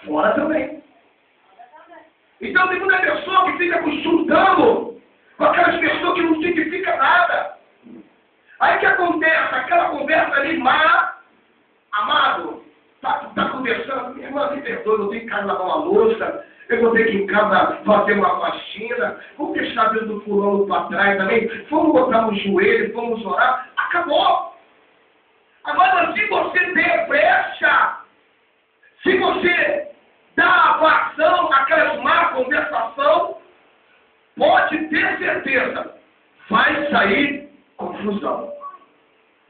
Fora também. Então tem muita pessoa que fica consultando com aquelas pessoas que não significam nada. Aí que acontece? Aquela conversa ali má, amado, tá conversando, minha irmã, me perdoa, eu tenho que lavar uma louça, eu vou ter que em casa fazer uma faxina, vamos deixar Deus do fulano para trás também, vamos botar no joelho, vamos orar, acabou. Agora, se você der brecha, se você dá vazão àquelas má conversação, pode ter certeza, vai sair confusão.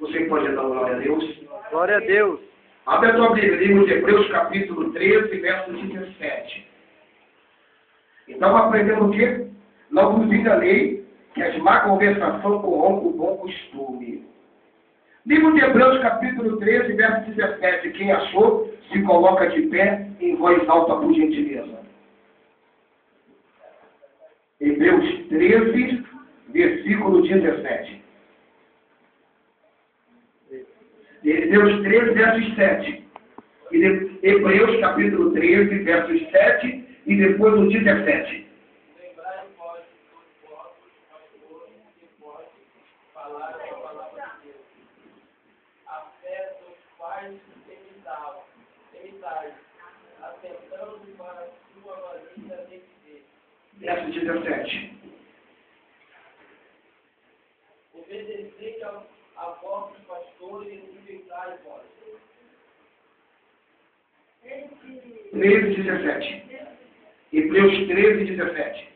Você pode dar glória a Deus? Glória a Deus. Abre a tua Bíblia, livro de Hebreus, capítulo 13, verso 17. Então aprendemos o quê? Não vos enganei que as má conversação corrompem o bom costume. Livro de Hebreus, capítulo 13, verso 17. Quem achou, se coloca de pé em voz alta por gentileza. Hebreus 13, versículo 17. Hebreus 13, verso 7. Hebreus, capítulo 13, versos 7 e depois o 17. Verso 17. Obedecei a vossos pastores e sujeitai vós. 13, 17. Hebreus 13, 17.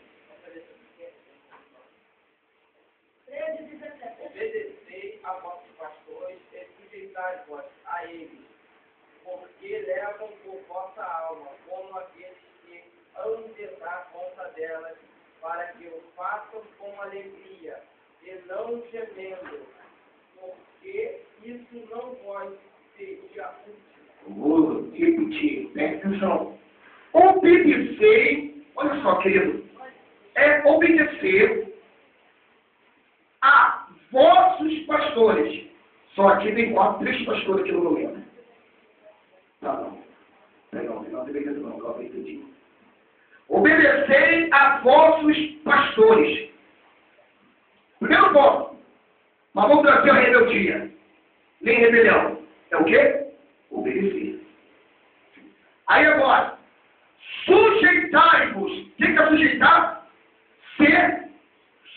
Obedecei a vossos pastores e sujeitai vós a eles, porque levam por vossa alma, como aqueles que hão de dar conta delas, para que o façam com alegria e não gemendo, porque isso não vos seria útil. Vou repetir, presta atenção. Obedecer, olha só, querido, é obedecer a vossos pastores. Só aqui tem 3 pastores aqui no momento. Tá, não. Não, deveria não, calma, entendi. Obedecei a vossos pastores. Primeiro ponto. Mas vamos trazer a rebeldia. Nem rebelião. É o quê? Obedecer. Aí agora, sujeitai-vos. O que é sujeitar? Ser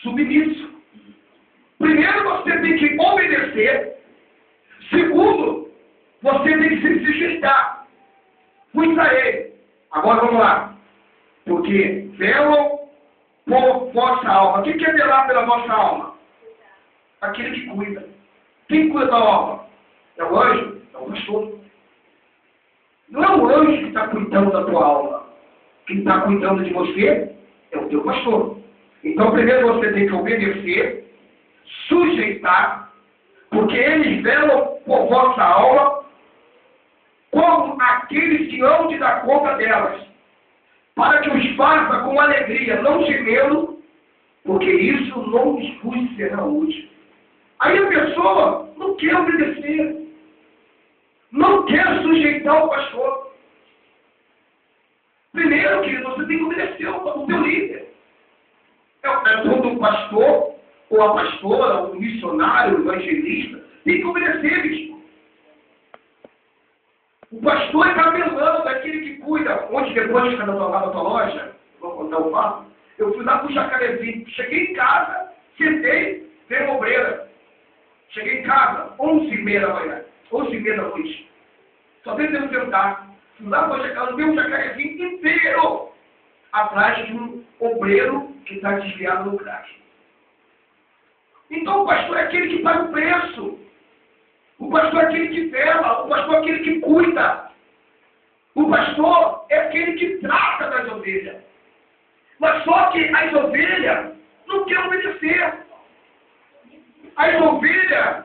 submisso. Primeiro você tem que obedecer. Segundo, você tem que se sujeitar. Fui a ele. Agora vamos lá. Porque velam por vossa alma. O que é velar pela vossa alma? Aquele que cuida. Quem cuida da alma? É o anjo? É o pastor. Não é o anjo que está cuidando da tua alma. Quem está cuidando de você é o teu pastor. Então, primeiro você tem que obedecer, sujeitar, porque eles velam por vossa alma, como aqueles que hão de dar conta delas, para que os faça com alegria, não gemendo, porque isso não vos será útil. Aí a pessoa não quer obedecer, não quer sujeitar o pastor. Primeiro, querido, você tem que obedecer o teu líder. É todo o pastor, ou a pastora, o missionário, o evangelista, tem que obedecer, bispo. O pastor é capelão, daquele que cuida. Ontem, depois de cada lá na tua loja, vou contar o fato, eu fui lá pro Jacarezinho. Cheguei em casa, sentei, veio uma obreira. Cheguei em casa, 11h30 da manhã, 11h30 da noite. Só veio eu sentar. Fui lá pro Jacarezinho, veio um Jacarezinho inteiro atrás de um obreiro que está desviado no crack. Então o pastor é aquele que paga o preço. O pastor é aquele que vela, o pastor é aquele que cuida. O pastor é aquele que trata das ovelhas. Mas só que as ovelhas não querem obedecer. As ovelhas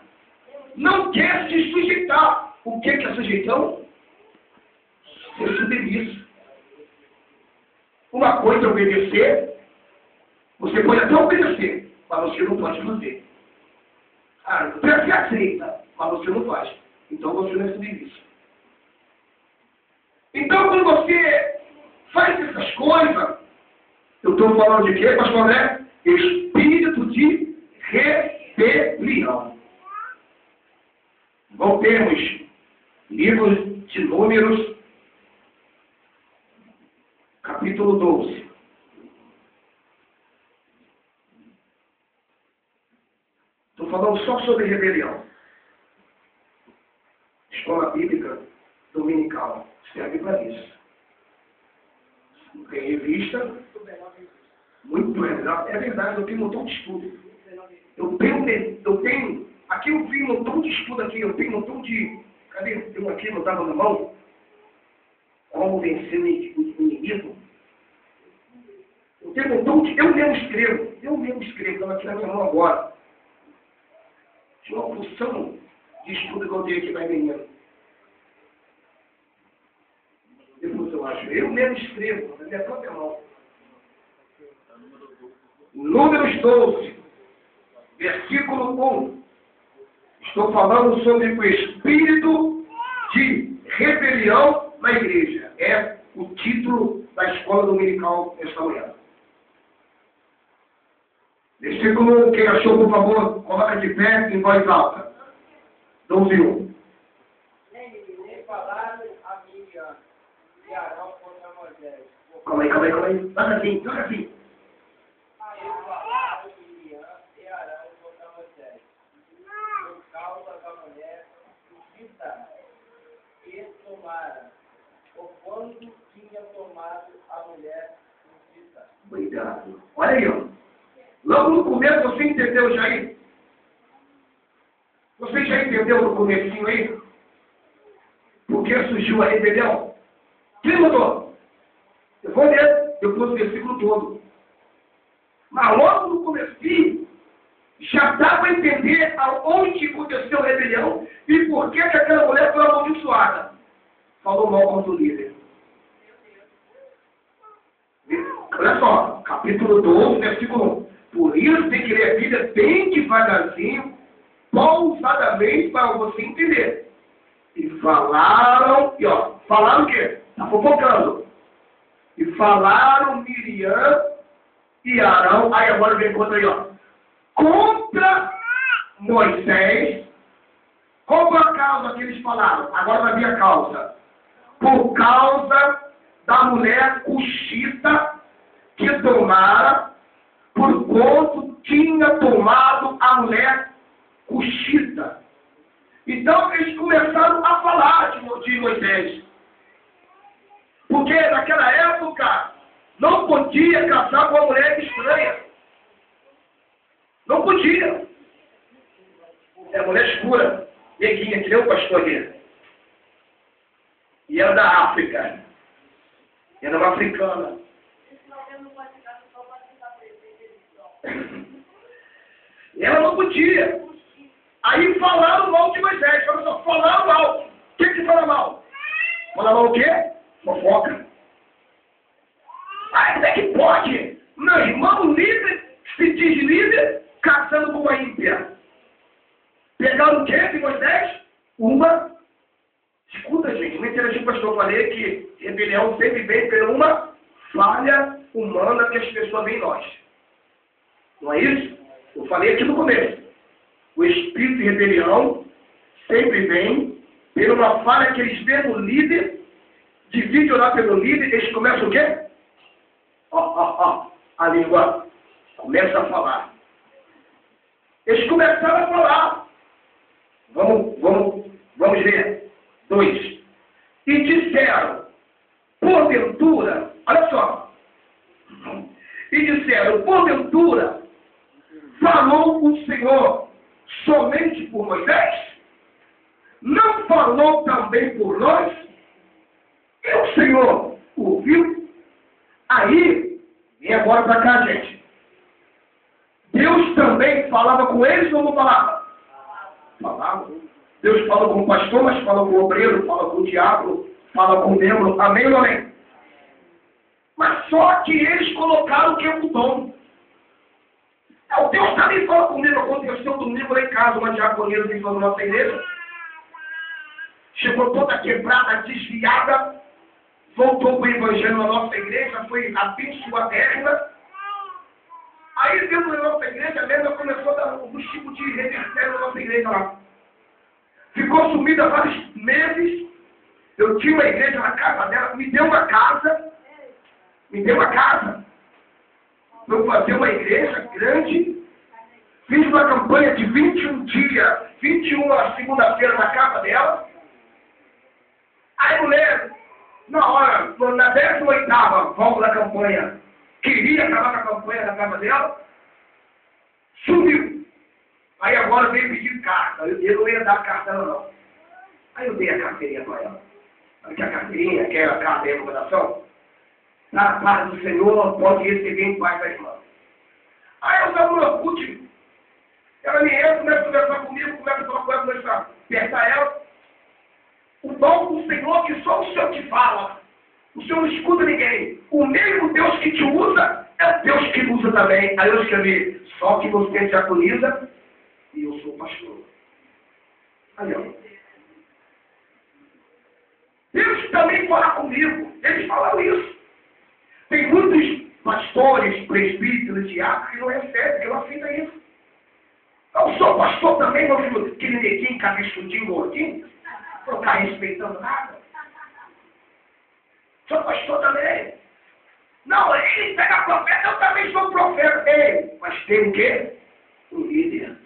não querem se sujeitar. O que é sujeitão? Ser submisso. Uma coisa é obedecer, você pode até obedecer, mas você não pode fazer. Ah, você aceita, mas você não faz. Então você não é submisso. Então, quando você faz essas coisas, eu estou falando de quê, pastor André? Espírito de rebelião. Voltemos. Livro de Números, capítulo 12. Estou falando só sobre rebelião. Escola Bíblica Dominical. Serve para isso. Tem revista. Muito legal. É verdade, eu tenho um montão de estudo. Eu tenho. Aqui eu vi um montão de estudo aqui. Eu tenho um montão de. Cadê? Tem um aqui, eu estava na mão. Como vencer o inimigo. Eu tenho um montão de. Eu mesmo escrevo. Estava aqui na minha mão agora. Tinha uma função de estudo que eu dei aqui na menina. Depois eu acho. Eu mesmo escrevo, na minha própria mão. Números 12, versículo 1. Estou falando sobre o espírito de rebelião na igreja. É o título da escola dominical esta manhã. Versículo 1, quem achou, por favor, coloca de pé em voz alta. 12:1. Nem falaram a Miriam e Arão contra Moisés. Calma aí. Toca assim. Aí falaram Miriam e Arão contra Moisés. Por causa da mulher Egipta que tomara, ou quando tinha tomado a mulher Egipta. Cuidado. Olha aí, ó. Logo no começo, você entendeu já aí? Você já entendeu no comecinho aí? Por que surgiu a rebelião? Quem mudou? Eu vou ler depois do versículo todo. Mas logo no comecinho, já dá para entender aonde aconteceu a rebelião e por que aquela mulher foi amaldiçoada. Falou mal contra o líder. Olha só, capítulo 12, versículo 1. Por isso tem que ler a Bíblia bem devagarzinho, pausadamente, para você entender. E falaram, falaram o quê? Está fofocando. E falaram Miriam e Arão, aí agora vem contra aí, contra Moisés. Qual foi a causa que eles falaram? Agora vai vir a causa. Por causa da mulher cuxita que tomara, por quanto tinha tomado a mulher cuxita. Então eles começaram a falar de Moisés. Porque naquela época não podia casar com uma mulher estranha. Não podia. É mulher escura, neguinha, que nem o pastor aqui. E era da África. Era uma africana. Ela não podia. Aí falaram mal de Moisés. Olha só, falaram mal. O que fala mal? Fala mal o quê? Fofoca. Como é que pode? Meu irmão líder, se diz líder, casando com uma ímpia. Pegaram o quê de Moisés? Escuta, gente, não interessa o pastor. Eu falei que rebelião sempre vem por uma falha humana que as pessoas veem em nós. Não é isso? Eu falei aqui no começo. O espírito de rebelião sempre vem por uma falha que eles vêem no líder, divide orar pelo líder, eles começam o quê? A língua começa a falar. Eles começaram a falar. Vamos ler. 2. E disseram, porventura, olha só. E disseram, porventura, falou o Senhor somente por Moisés? Não falou também por nós? E o Senhor ouviu? Aí, vem agora para cá, gente. Deus também falava com eles ou não falava? Falava. Deus fala com o pastor, mas fala com o obreiro, fala com o diabo, fala com o membro. Amém ou não amém? Mas só que eles colocaram o que é o dom. O Deus também fala comigo. Aconteceu domingo lá em casa, uma diaconisa que foi na nossa igreja. Chegou toda quebrada, desviada. voltou para o evangelho na nossa igreja, foi abençoadérrima. Aí dentro da nossa igreja mesmo começou a dar um tipo de revertério na nossa igreja lá. Ficou sumida há vários meses. Eu tinha uma igreja na casa dela, me deu uma casa. Para eu fazer uma igreja grande. Fiz uma campanha de 21 dias, 21 a segunda-feira na casa dela. Aí mulher, na hora, na 18ª volta da campanha, queria acabar com a campanha na casa dela, sumiu. Aí agora veio pedir carta. Eu não ia dar carta dela não. Aí eu dei a carteirinha para ela. Porque a carteirinha, que é a carta de recomendação, na paz do Senhor, pode receber em paz da irmã. Aí eu estava no Orkut, ela me entra, começa a conversar comigo, começa a falar com ela, começa a apertar ela. O dom do Senhor que só o Senhor te fala. O Senhor não escuta ninguém. O mesmo Deus que te usa é o Deus que usa também. Aí eu escrevi, só que você diaconiza e eu sou pastor. Aí ó. Deus também fala comigo. Eles falaram isso. Tem muitos pastores, presbíteros, diáconos que não recebem, que não aceitam isso. Eu sou pastor também, meu filho, aquele neguinho, cabeçudinho, gordinho, não está respeitando nada. Sou pastor também. Não, ele pega profeta, eu também sou profeta. Ei, mas tem o quê? Um líder.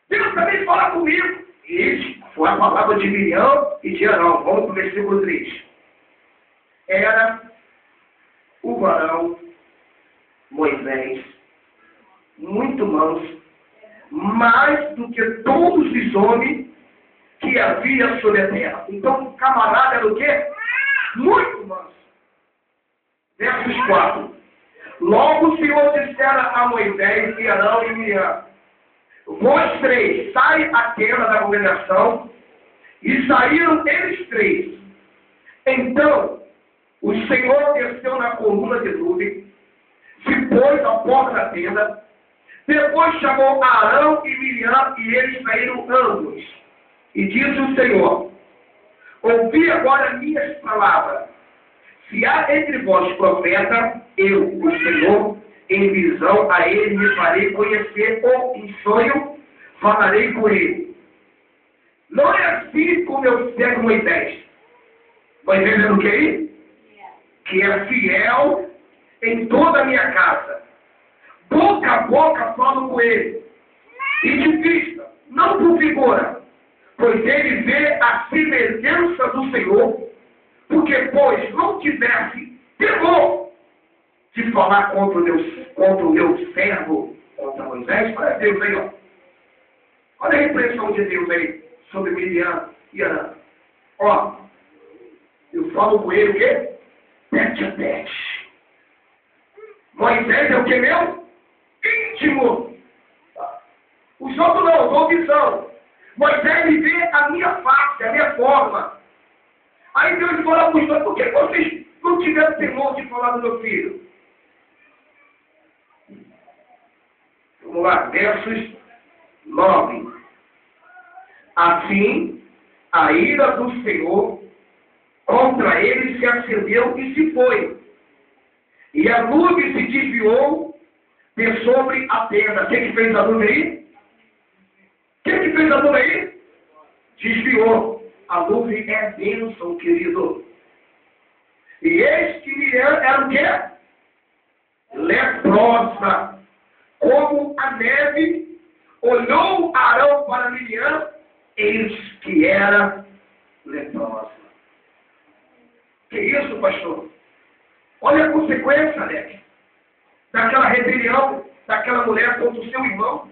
Deus também fala comigo. Isso foi a palavra de Miriam e de Arão. Vamos para o versículo 3. Era o varão Moisés muito manso, mais do que todos os homens que havia sobre a terra. Então o camarada era o quê? Muito manso. Versos 4. Logo o Senhor dissera a Moisés e Arão e Miriam: vós três, sai à tenda da congregação. E saíram eles três. Então o Senhor desceu na coluna de nuvem, se pôs à porta da tenda, depois chamou Arão e Miriam, e eles saíram ambos. E disse o Senhor: ouvi agora minhas palavras. Se há entre vós profeta, eu, o Senhor, em visão a ele me farei conhecer, ou em sonho falarei com ele. Não é assim como eu servo Moisés. Moisés é o que? Que é fiel em toda a minha casa. Boca a boca falo com ele. E de vista, não por figura, pois ele vê a semelhança do Senhor, porque, pois, não tivesse temor de falar contra o meu servo, contra Moisés. Olha Deus aí, ó. Olha a repreensão de Deus aí, sobre Miriam e Arão. Ó, eu falo com ele o quê? Tete a tete. Moisés é o que meu? Íntimo. Os outros não, dou visão. Moisés me vê a minha face, a minha forma. Aí Deus fala para os dois: por que vocês não tiveram temor de falar do meu filho? Vamos lá, versos 9. Assim, a ira do Senhor contra ele se acendeu e se foi. E a nuvem se desviou de sobre a tenda. Quem que fez a nuvem aí? Quem que fez a nuvem aí? Desviou. A nuvem é bênção, querido. E eis que Miriam era o quê? Leprosa. Como a neve, olhou Arão para Miriam, eis que era leprosa. Que isso, pastor? Olha a consequência, Alex, daquela rebelião daquela mulher contra o seu irmão.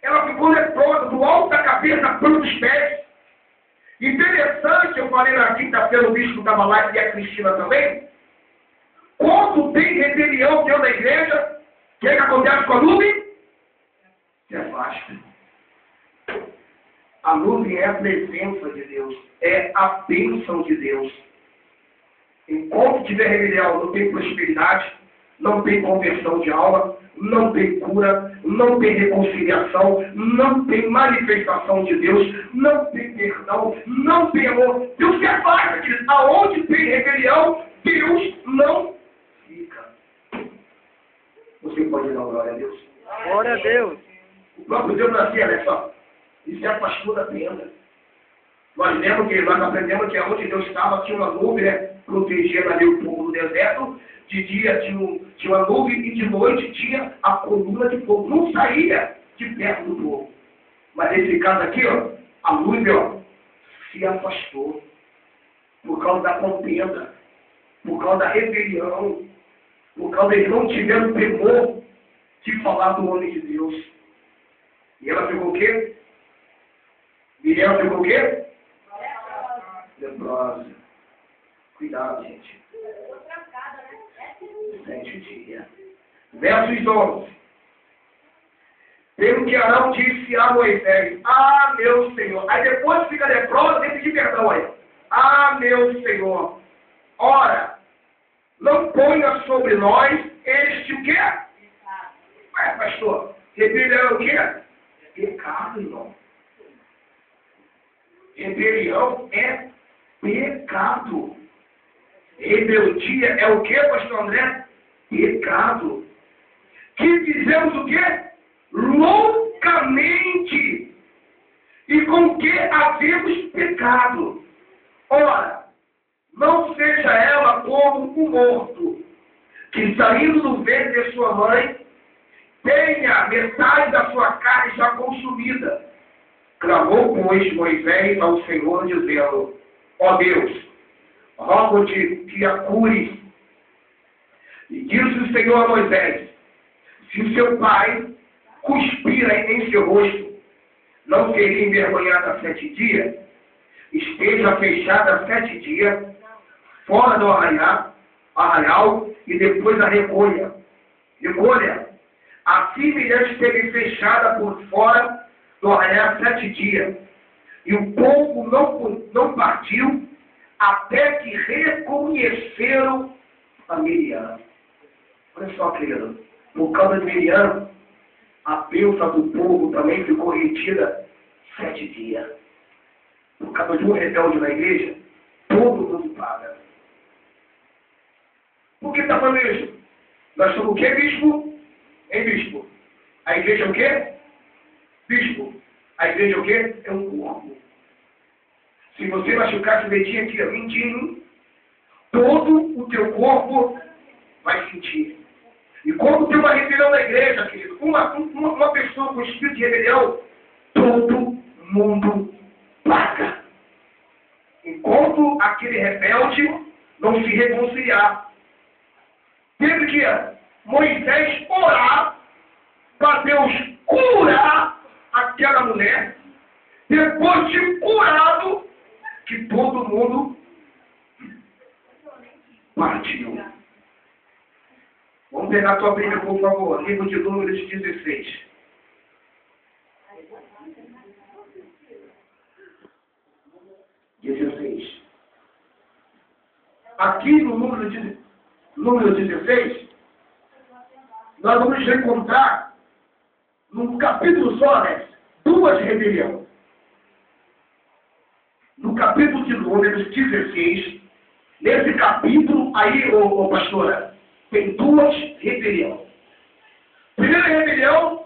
Ela ficou leprosa, do alto da cabeça para os pés. Interessante, eu falei na quinta-feira, o bispo estava lá e a Cristina também. Quando tem rebelião dentro da igreja, o que acontece com a nuvem? Se afasta. A nuvem é a presença de Deus, é a bênção de Deus. Enquanto tiver rebelião, não tem prosperidade, não tem conversão de alma, não tem cura, não tem reconciliação, não tem manifestação de Deus, não tem perdão, não tem amor. Deus se afasta, querido. Aonde tem rebelião, Deus não fica. Você pode dar glória a Deus? Glória a Deus. O próprio Deus não assim, olha só. Isso é pastor da tenda. Nós aprendemos que aonde Deus estava tinha uma nuvem, né? Protegendo ali o povo no deserto. De dia tinha uma nuvem e de noite tinha a coluna de fogo. Não saía de perto do povo. Mas nesse caso aqui, ó, a nuvem, ó, se afastou. Por causa da contenda. Por causa da rebelião. Por causa de eles não tiveram temor de falar do homem de Deus. E ela ficou o quê? Miriam ficou o quê? Leprosa. Cuidado, gente. Sente dia. Versos 11. Pelo que Arão disse a Moisés: Ah, meu Senhor. Aí depois fica leprosa e pedir perdão aí. Ah, meu Senhor. Ora, não ponha sobre nós este o quê? Ué, pastor, rebelião é o quê? Pecado, irmão. Rebelião é pecado. Rebeldia é o quê, pastor André? Pecado. Que dizemos o quê? Loucamente. E com que havemos pecado. Ora, não seja ela como um morto, que saindo do ventre de sua mãe, tenha metade da sua carne já consumida. Clamou, pois, Moisés ao Senhor, dizendo: Ó Deus, rogo-te que a cures. E disse o Senhor a Moisés: Se o seu pai cuspir em seu rosto, não seria envergonhado há 7 dias? Esteja fechada 7 dias, fora do arraial, e depois a recolha. Assim Miriam esteve fechada por fora do arraial 7 dias. E o povo não partiu até que reconheceram a Miriam. Olha só, querido. Por causa de Miriam, a bênção do povo também ficou retida 7 dias. Por causa de um rebelde na igreja, todo mundo paga. Por que está falando isso? Nós somos o quê, bispo? Hein, bispo? A igreja é o quê? Bispo. A igreja é o quê? É um corpo. Se você machucar esse dedinho aqui, ó, mindinho, todo o teu corpo vai sentir. E quando tem uma rebelião na igreja, querido, uma pessoa com espírito de rebelião, todo mundo paga. Enquanto aquele rebelde não se reconciliar. Teve que Moisés orar para Deus curar aquela mulher. Depois de curado, que todo mundo partiu. Vamos pegar a tua Bíblia, por favor. Livro de Números 16. Aqui no número 16, nós vamos encontrar, num capítulo só, né, 2 rebeliões. No capítulo de Números 16, nesse capítulo aí, pastora, tem 2 rebeliões. Primeira rebelião,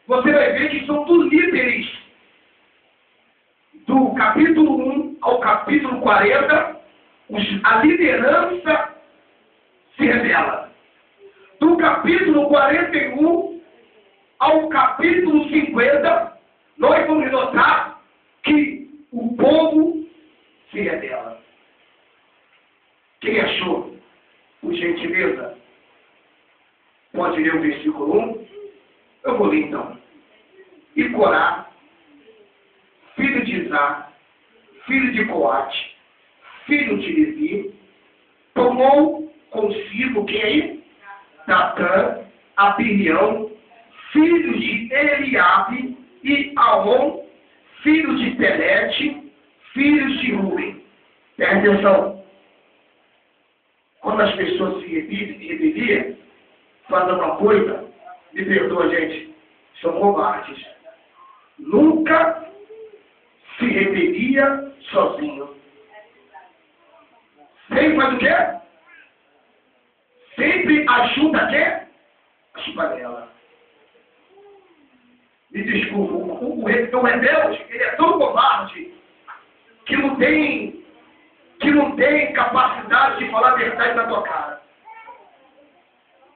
você vai ver que são dos líderes. Do capítulo 1 ao capítulo 40, a liderança se rebela. Do capítulo 41 ao capítulo 50, nós vamos notar que o povo se rebela. Quem achou? Por gentileza, pode ler o versículo 1? Eu vou ler então. E Corá, filho de Isá, filho de Coate, filho de Levi, tomou consigo quem? Datã, Abirião, filho de Eliabe, e Aon, filho de Pelete, filhos de Rubem. Presta atenção. Quando as pessoas se rebeliam, faz uma coisa, me perdoa, gente, são covardes. Nunca se rebelia sozinho. Sempre faz o quê? Sempre ajuda quê? A chupanela. Me desculpa, o rebelde, ele é tão covarde que não tem capacidade de falar a verdade na tua cara.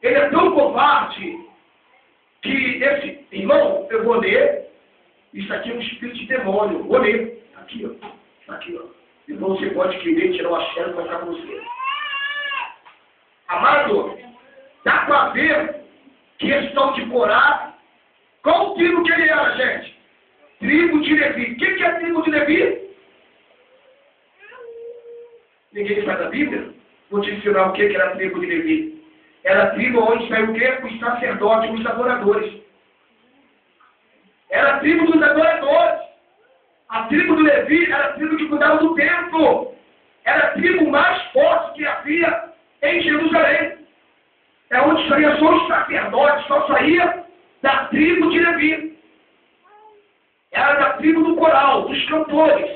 Ele é tão covarde que esse irmão, eu vou ler, isso aqui é um espírito de demônio, vou ler, aqui ó, então você pode querer tirar o axé para ficar com você. Amado, dá para ver que eles estão de Corá. Qual o tribo que ele era, gente? Tribo de Levi. O que é a tribo de Levi? Ninguém faz a Bíblia? Vou te ensinar o que era a tribo de Levi. Era a tribo onde saiu o quê? Os sacerdotes, os adoradores. Era a tribo dos adoradores. A tribo de Levi era a tribo que cuidava do templo. Era a tribo mais forte que havia em Jerusalém. É onde saía só os sacerdotes, só saía da tribo de Levi. Era da tribo do coral, dos cantores,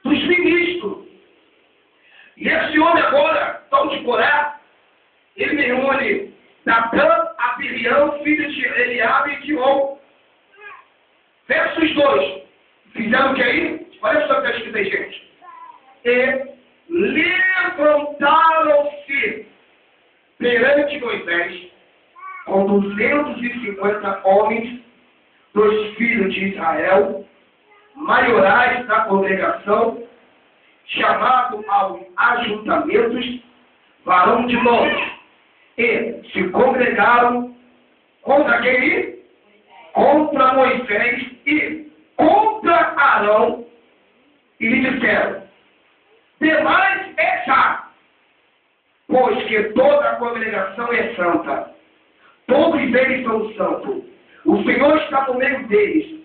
dos ministros. E esse homem agora, tal de Corá, ele me reúne Datã, Abirião, filho de Eliabe e Quion. Versos 2. Fizeram o que aí? Olha só o que está escrito aí, gente. E levantaram-se perante Moisés com 250 homens dos filhos de Israel, maiorais da congregação, chamado aos ajuntamentos, varão de mãos, e se congregaram contra quem? Contra Moisés e contra Arão, e lhe disseram: demais é já, pois que toda a congregação é santa, todos eles são santos, o Senhor está no meio deles.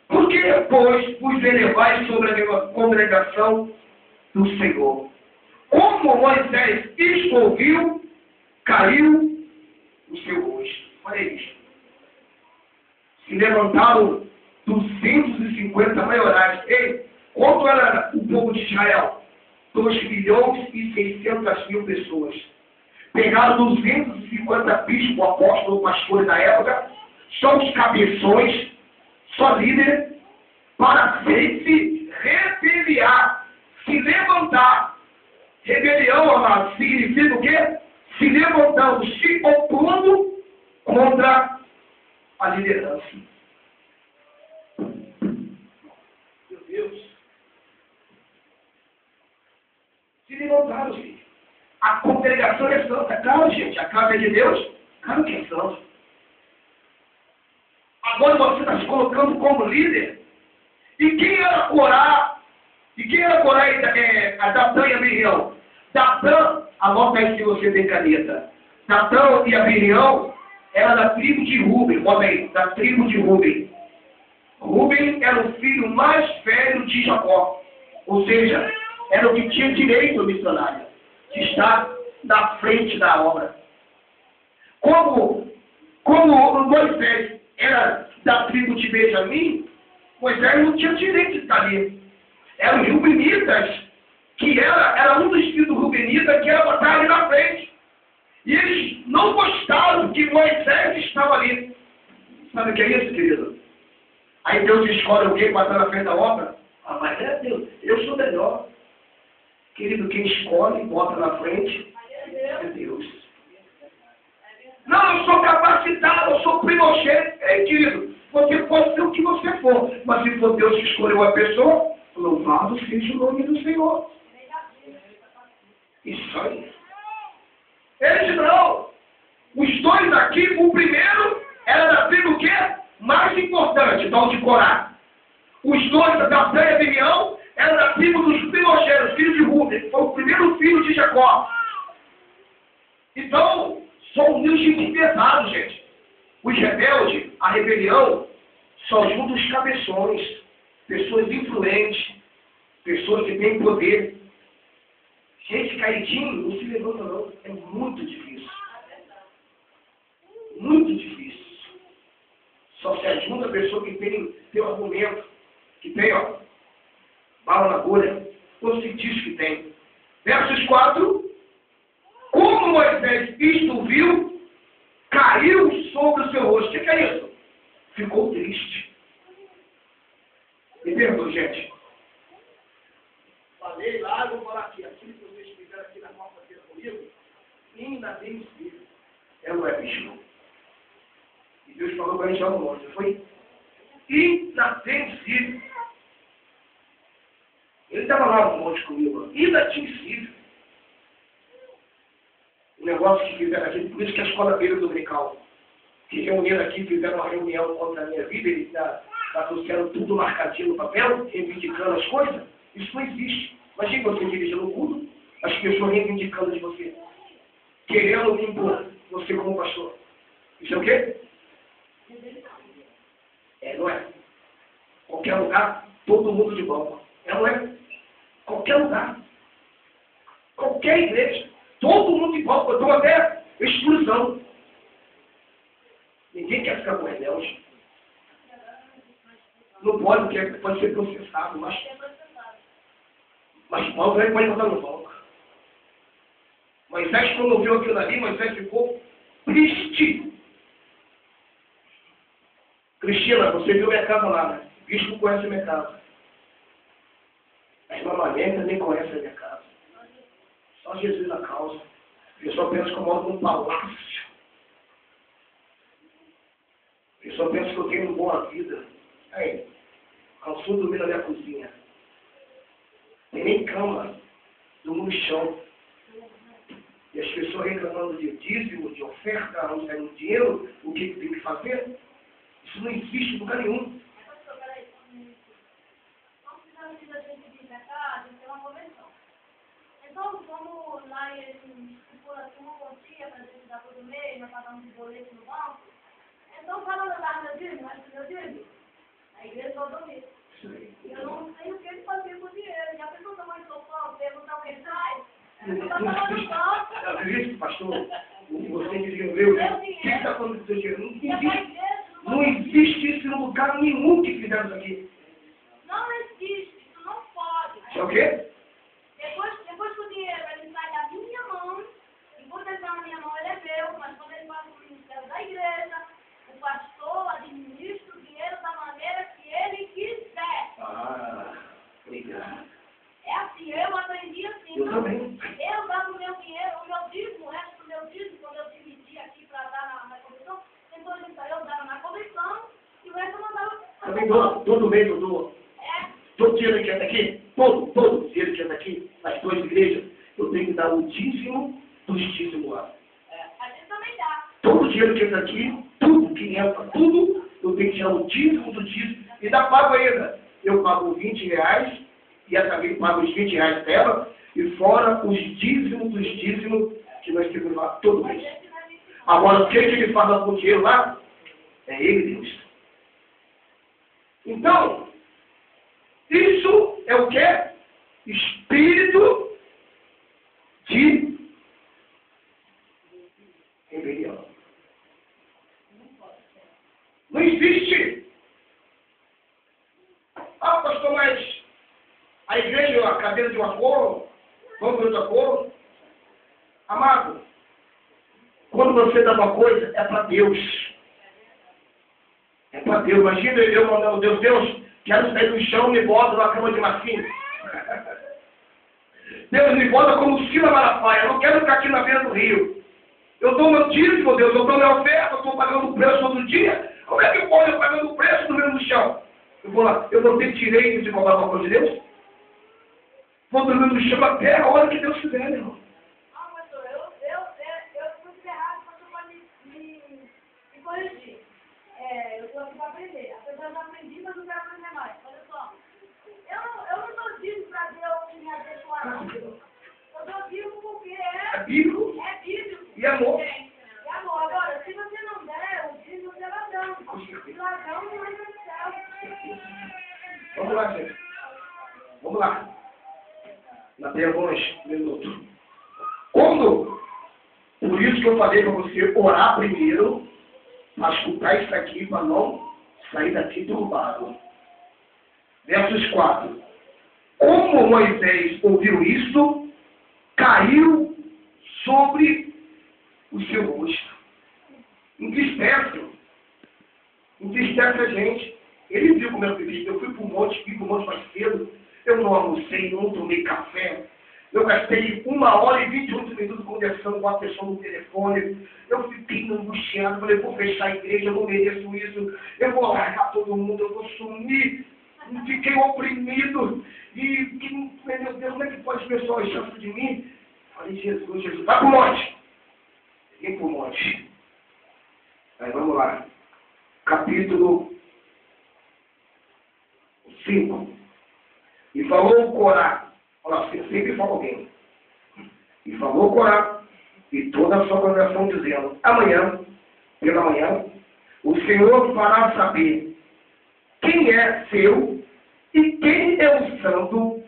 Por que, pois, vos elevais sobre a congregação do Senhor? Como Moisés ouviu, caiu o seu rosto. Olha isso. Se levantaram 250 maiorais. Ei, quanto era o povo de Israel? 2.600.000 pessoas. Pegaram 250 bispos, apóstolos, pastores da época, só os cabeções, só líderes, para se rebeliar, se levantar. Rebelião, amado, significa o quê? Se levantando, se opondo contra a liderança. Meu Deus. Se levantaram, gente. A congregação é santa. Claro, gente, a casa é de Deus. Claro que é santo. Agora você está se colocando como líder. E quem era Corá? E quem era Corá a Datã e Abirião? Datã, anota aí se você tem caneta. Datã e Abirião era da tribo de Rúben. Bota aí, da tribo de Rúben. Rúben era o filho mais velho de Jacó. Ou seja, era o que tinha direito ao missionário, de estar na frente da obra. Como Moisés era da tribo de Benjamim, Moisés não tinha direito de estar ali. Eram os Rubenitas, que era um dos filhos do Rubenita, que era para estar ali na frente. E eles não gostaram que Moisés estava ali. Sabe o que é isso, querido? Aí Deus escolhe alguém para estar na frente da obra. Ah, mas é Deus, eu sou melhor. Querido, quem escolhe e bota na frente é Deus. Não, eu sou capacitado, eu sou primogênito. É, querido, você pode ser o que você for, mas se for Deus que escolheu a pessoa, louvado seja o nome do Senhor. Isso aí. Eles não. Os dois aqui, o primeiro era da tribo quê? Mais importante, tal de Corá. Os dois da Datã e Abirião eram da tribo dos primogênitos, filhos de Rúben. Foi o primeiro filho de Jacó. Então, são gente pesados, gente. Os rebeldes, a rebelião, só juntam os cabeções, pessoas influentes, pessoas que têm poder. Gente caidinho não se levanta não. É muito difícil. se ajuda a pessoa que tem um argumento, que tem, bala na agulha, ou se diz que tem. Versos 4, como Moisés isto viu, caiu sobre o seu rosto. O que é isso? Ficou triste. Me perdoe, gente. Falei lá, vou falar aqui. Aquilo que vocês fizeram aqui na quarta-feira comigo, ainda tem filho. É ou não é, bicho? E Deus falou para a gente lá no monte, não foi? Inadmissível. Ele estava lá no monte comigo, inadmissível. O negócio que fizeram aqui, por isso que a escola dele dominical, que reuniram aqui, fizeram uma reunião contra a minha vida, eles trouxeram tudo marcadinho no papel, reivindicando as coisas. Isso não existe. Imagina você dirigindo o culto, as pessoas reivindicando de você, querendo impor você como pastor. Isso é o quê? Não é? Qualquer lugar, todo mundo de banco. Não é? Qualquer lugar. Qualquer igreja. Todo mundo de banco. Eu dou até exclusão. Ninguém quer ficar com rebelde. Não pode, porque pode ser processado, mas Paulo também pode botar no banco. Moisés, quando viu aquilo ali, Moisés ficou triste. Cristina, você viu minha casa lá, né? O bispo conhece a minha casa. A irmã Maria também conhece a minha casa. Só Jesus na causa. O pessoal pensa que eu moro num palácio. O pessoal pensa que eu tenho uma boa vida. Aí, calçou dormir na minha cozinha. Tem nem cama. Durmo no chão. E as pessoas reclamando de dízimo, de oferta, não sai no dinheiro, o que tem que fazer? Isso não existe em lugar nenhum. Então, como lá eles estipulam uma quantia para a gente dar todo mês, nós pagamos de boleto no banco, então fala lá meu dízimo, mas meu dízimo, a igreja todo mês. Eu não sei o que ele fazia com o dinheiro. Já pensou tamanho do sofá, perguntar o que ele traz? Não existe, pastor. Você dizia, meu, o que está falando do seu dinheiro? Não existe isso em lugar nenhum que fizemos aqui. Não existe, isso não pode. É o quê? Depois que o dinheiro ele sai da minha mão, enquanto ele está na minha mão, ele é meu, mas quando ele vai para o ministério da igreja, o pastor administra o dinheiro da maneira que ele quiser. Obrigado. É assim, eu aprendi assim. Eu também. Eu dava o meu dinheiro, o meu dízimo, o resto do meu dízimo, quando eu dividi aqui para dar na comissão, depois eu dava na comissão e o resto eu mandava. Também dou, todo mês eu dou. Todo dinheiro que entra aqui, todo dinheiro que entra aqui, nas duas igrejas, eu tenho que dar o dízimo dos dízimos lá. A gente também dá. Todo dinheiro que entra aqui, tudo que entra, tudo, eu tenho que tirar o dízimo do dízimo. E ainda pago ainda. Eu pago R$20 e essa vez pago os R$20 dela, e fora os dízimos dos dízimos que nós temos lá todo mês. Agora, o que ele fala com o dinheiro lá? É ele, Deus. Então, isso é o que? Espírito de rebelião. Não existe. Pastor, mas a igreja é a cadeira de uma cor, vamos ver outra cor. Amado, quando você dá uma coisa, é para Deus. É para Deus. Imagina eu mandando Deus, quero sair do chão e me bota numa cama de marfim. Deus me bota como Sila Malafaia. Eu não quero ficar aqui na beira do rio. Eu dou meu dízimo, Deus. Eu dou minha oferta. Eu estou pagando o preço todo dia. Como é que pode eu pagando o preço dormindo no chão? Eu vou lá. Eu vou ter direito de cobrar uma coisa de Deus? Vou dormir no chão até a hora que Deus quiser, meu irmão. Ah, pastor, eu fui errado, pastor, pode me corrigir. Eu estou aqui para aprender. Apesar de eu aprendi, mas não quero aprender mais. Olha só. Eu não estou dizendo para Deus me abençoar, não. Eu estou dizendo porque É bíblico. é bíblico. E amor. E amor. Agora, se você não der, o dízimo é ladrão. E ladrão não entra no céu. Vamos lá, gente. Vamos lá. Na tem alguns minutos. Por isso que eu falei para você orar primeiro, para escutar isso aqui, para não saí daqui turbado. Versos 4. Como Moisés ouviu isso, caiu sobre o seu rosto. Entristece a gente. Ele viu como eu vivi. Eu fui para o monte, vim para o monte mais cedo. Eu não almocei, não tomei café. Eu gastei 1 hora e 28 minutos conversando com a pessoa no telefone. Eu fiquei angustiado. Falei, vou fechar a igreja, eu não mereço isso. Eu vou largar todo mundo, eu vou sumir. Fiquei oprimido. E, meu Deus, como é que pode as pessoas achar isso de mim? Falei, Jesus, vai para o monte. Vim para o monte. Aí vamos lá. Capítulo 5. E falou Corá. Olha, sempre fala alguém. E falou Corá e toda a sua congregação dizendo, amanhã, pela manhã, o Senhor fará saber quem é seu e quem é o santo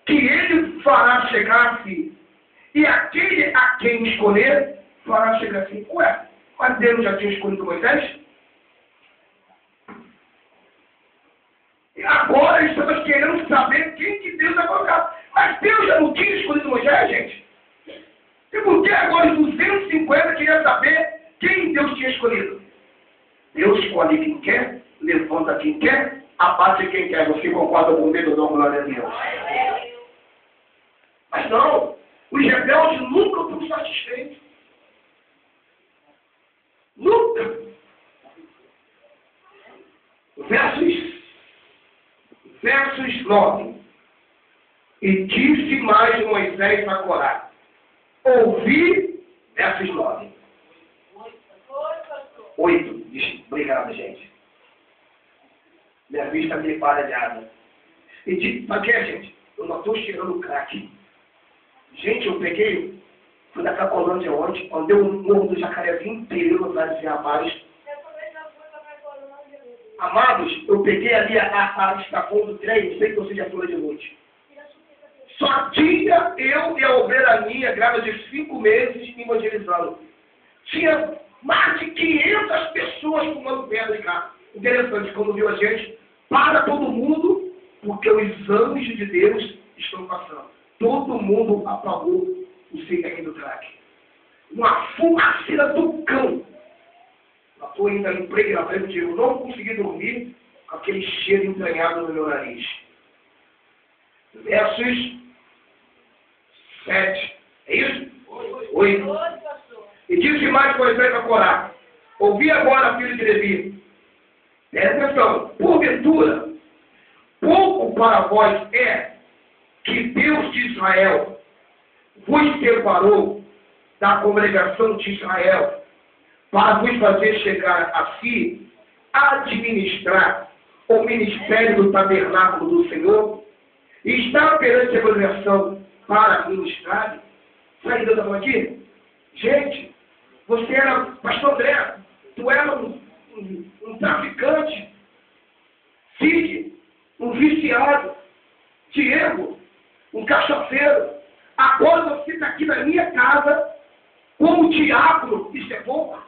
que ele fará chegar-se. E aquele a quem escolher fará chegar-se. Ué, mas Deus já tinha escolhido Moisés? E agora estamos querendo saber quem que Deus vai colocar. Mas Deus já não tinha escolhido Moisés, gente? E por que agora os 250 queriam saber quem Deus tinha escolhido? Deus escolhe quem quer, levanta quem quer, abate quem quer. Você concorda comigo, não, glória a Deus? Mas não, os rebeldes nunca foram satisfeitos. Nunca. Versos 9. E disse mais Moisés a Corá. Ouvi, versos 9. 8. Obrigado, gente. Minha vista me baralhada. E disse, para quê, gente? Eu não estou cheirando crack. Gente, eu peguei, fui da Cacolândia ontem, andei o morro do Jacarezinho inteiro, nas Viamares. Amados, eu peguei ali a estação do trem, não sei que você já falou de noite. Só tinha eu e a ovelha minha, grávida de 5 meses, evangelizando. Tinha mais de 500 pessoas fumando pedra de cá. Interessante, quando viu a gente, para todo mundo, porque os anjos de Deus estão passando. Todo mundo apagou o cigarro do crack. Uma fumaceira do cão. Eu estou ainda em preguiça, eu não consegui dormir com aquele cheiro entranhado no meu nariz. Versos 7. É isso? 8. E disse mais Moisés a Corá. Ouvi agora, filho de Levi. Presta atenção. Porventura, pouco para vós é que Deus de Israel vos separou da congregação de Israel para vos fazer chegar a si, administrar o ministério do tabernáculo do Senhor e estar perante a congregação para ministrar. Sabe o que eu estou aqui? Gente, você era, pastor André, tu era um traficante, Cid, um viciado, Diego, um cachaceiro. Agora você está aqui na minha casa como diácono. Isso é pouco?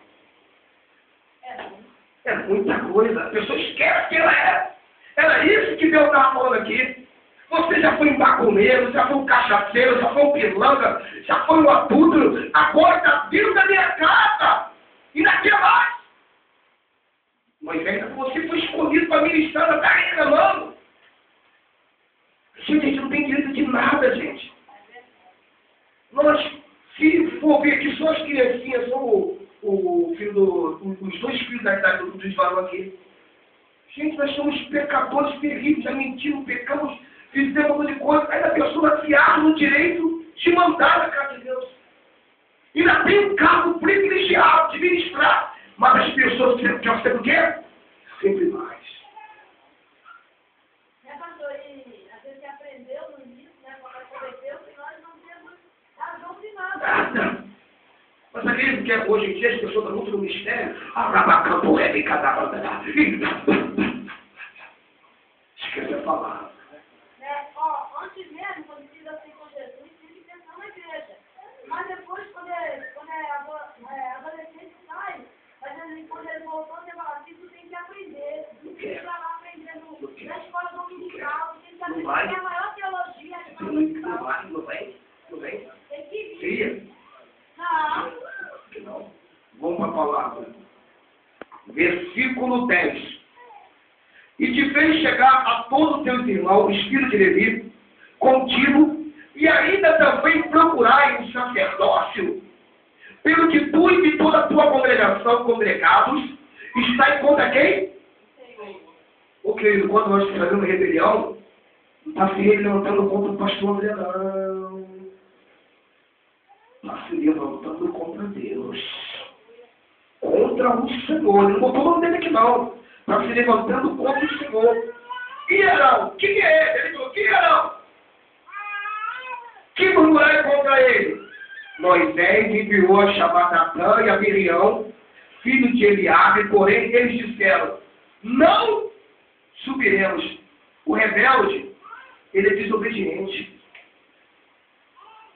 É muita coisa. A pessoa esquece que ela é. Era isso que Deus estava falando aqui. Você já foi um bacuneiro, já foi um cachaceiro, já foi um pilanga, já foi um adúltero. Agora está dentro da minha casa. E não quer mais. Moisés, você foi escolhido para ministrar, não está reclamando. Gente, a gente não tem direito de nada, gente. Nós, se for ver aqui, só as criancinhas, só o filho os 2 filhos da idade dos varões aqui. Gente, nós somos pecadores terríveis, já mentimos, pecamos, fizemos um monte de coisa. Aí a pessoa se acha no direito de mandar na casa de Deus. E ainda tem um cargo privilegiado de ministrar. Mas as pessoas querem ser o quê? Sempre mais. Pastor, e às vezes você aprendeu no início, né, quando aconteceu, que nós não temos razão de nada. Mas acredito que hoje em dia as pessoas estão muito no mistério. Esquece a palavra. Antes mesmo, quando fiz assim com Jesus, tive que pensar na igreja. Mas depois, quando a adolescente sai, quando ele voltou, você fala assim, tu tem que aprender. Não vem? Tem que vir. Cria? Não. Não. Vamos para a palavra. Versículo 10. E te fez chegar a todos os teus irmãos, espírito de Levi, contigo, e ainda também procurai o sacerdócio, pelo que tu e toda a tua congregação, congregados, está contra quem? O querido, quando nós fazemos rebelião, está se levantando contra o pastor André, não. Está se levantando contra Deus. Contra o Senhor. Ele não botou o nome dele aqui não. Está se levantando contra o Senhor. E Arão? Quem é ele? Ele falou, quem é Arão? Que murmurai contra ele? Moisés enviou a chamar Natã e a Miriam, filho de Eliabe, porém eles disseram, não subiremos. O rebelde, ele é desobediente.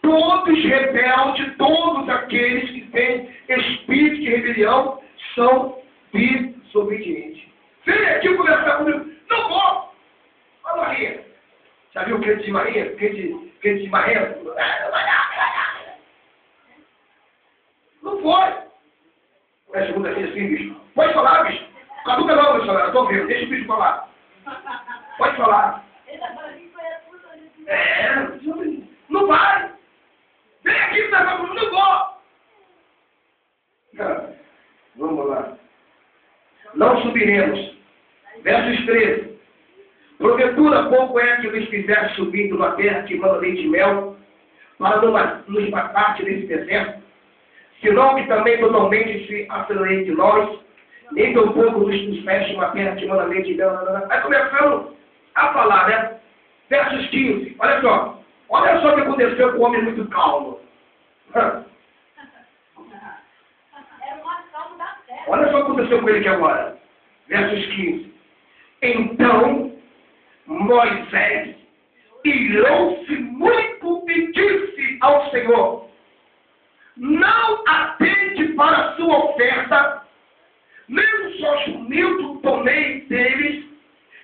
Todos rebeldes, todos aqueles que têm espírito de rebelião, são desobedientes. Vem aqui conversar comigo. Não vou. Olha Maria. Já viu o crente de Maria? Crente de Maria? Não foi. É segunda vez assim, bicho. Pode falar, bicho. Caduca não, bicho. Eu estou ouvindo. Deixa o bicho falar. Pode falar. Não vai. Vem aqui e tá comigo. Não vou. Não. Vamos lá. Não subiremos. Versos 13. Porventura, pouco é que nos fizesse subir de uma terra que manda leite e mel, para nos matar nesse deserto, senão que também totalmente se afirme de nós, nem tão pouco nos feche uma terra que manda leite e mel. Aí começamos a falar, né? Versos 15. Olha só. Olha só o que aconteceu com o homem muito calmo. Olha só o que aconteceu com ele aqui agora. Versos 15. Então, Moisés irou-se muito e disse ao Senhor, não atende para a sua oferta, nem um só jumento tomei deles,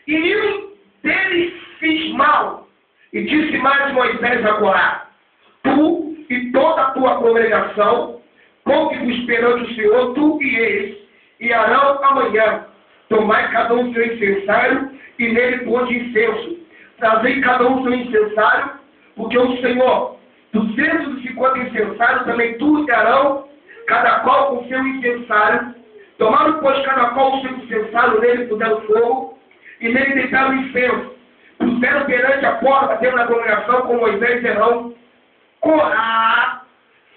e nenhum deles fiz mal. E disse mais Moisés agora, tu e toda a tua congregação, ponte-vos perante o Senhor, tu e eles, e Arão amanhã, tomai cada um seu incensário, e nele pôde incenso. Trazei cada um seu incensário, porque o Senhor, 250 incensários, também tu e Arão, cada qual com seu incensário, tomaram, pois, cada qual o seu incensário, nele puseram fogo, e nele deitaram incenso. Puseram perante a porta dentro da congregação com Moisés e Arão. Corá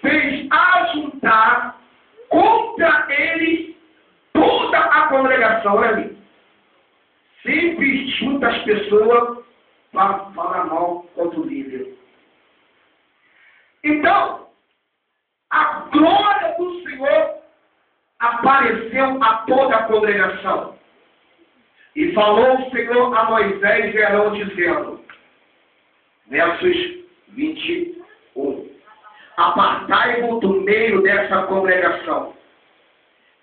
fez ajuntar contra eles toda a congregação. Olha ali. Sempre junta as pessoas para falar mal contra o líder. Então, a glória do Senhor apareceu a toda a congregação. E falou o Senhor a Moisés e Arão, dizendo, versos 21, apartai-vos do meio dessa congregação,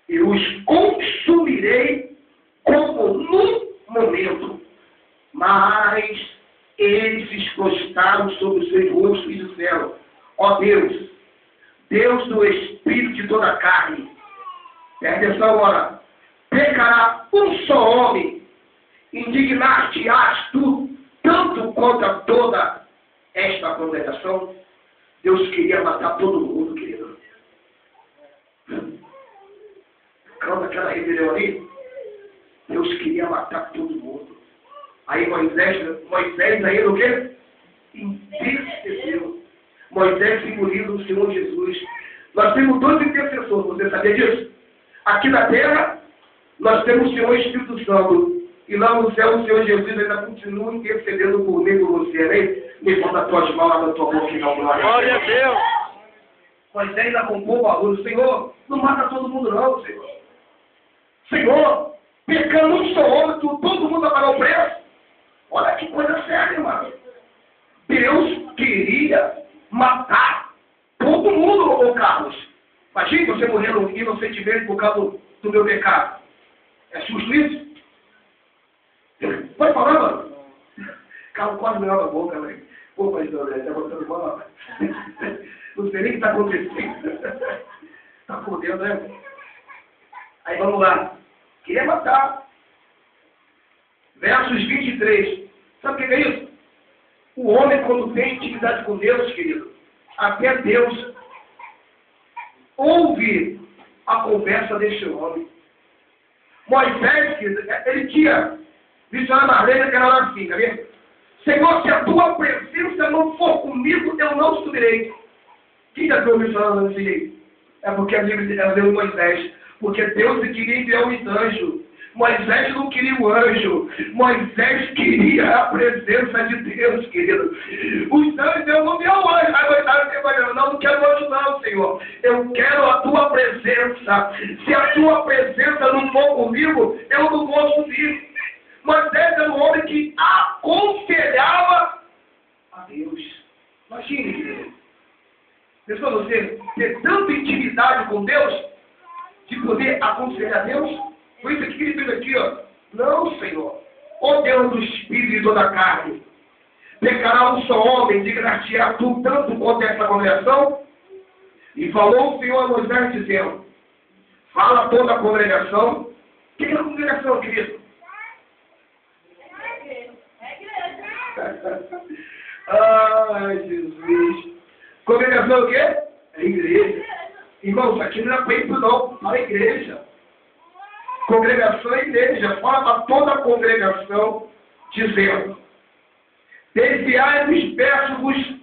e os consumirei como num momento. Mas eles se escostaram sobre os seus rostos e disseram, ó Deus, Deus do Espírito de toda a carne, presta atenção agora, pecará um só homem, indignar-te-ás tu tanto contra toda esta congregação? Deus queria matar todo mundo, querido. Quando aquela rebelião ali, Deus queria matar todo mundo. Aí Moisés aí o quê? Intercedeu. Moisés simboliza o Senhor Jesus. Nós temos dois intercessores, você sabia disso? Aqui na terra, nós temos o Senhor Espírito Santo. E lá no céu, o Senhor Jesus ainda continua intercedendo por mim e por você, né? Levanta as tuas mãos lá na tua boca e dá glória. Glória a Deus. Moisés arrombou o barulho. Senhor, não mata todo mundo não, Senhor. Senhor, pecando um só homem, todo mundo vai pagar o preço. Olha que coisa séria, irmão. Deus queria matar todo mundo, ô Carlos. Imagina você morrendo inocentemente por causa do meu pecado. É justo isso? Pode falar, mano? Carlos quase me lava a boca, velho. Pô, pastor André, está botando mal. Não sei nem o que está acontecendo. Está fodendo, né? Aí vamos lá. Queria matar. Versos 23. Sabe o que é isso? O homem, quando tem intimidade com Deus, querido, até Deus ouve a conversa deste homem. Moisés, querido, ele tinha visto na Marlene que era lá assim, tá vendo? Senhor, se a tua presença não for comigo, eu não subirei. Quem já viu isso falando assim? É porque a Bíblia deu Moisés. Porque Deus queria enviar os anjos. Moisés não queria o anjo. Moisés queria a presença de Deus, querido. Os anjos, eu não vi o anjo. Aí Moisés falou, não quero o anjo não, Senhor. Eu quero a tua presença. Se a tua presença não for comigo, eu não vou subir. Moisés era um homem que aconselhava a Deus. Imagine, querido. Pensou você ter tanta intimidade com Deus, de poder aconselhar a Deus? Por isso que ele fez aqui, ó. Não, Senhor. Ó Deus do Espírito e toda a carne. Pecará um só homem, dignar-te-á tu tanto quanto essa congregação? E falou o Senhor a Moisés dizendo, fala a toda a congregação. O que é a congregação, querido? Ai, Jesus. Congregação é o quê? É igreja. Irmãos, aqui não é peito não, fala igreja. Congregação é igreja. Fala para toda a congregação, dizendo, desviai-vos, peço-vos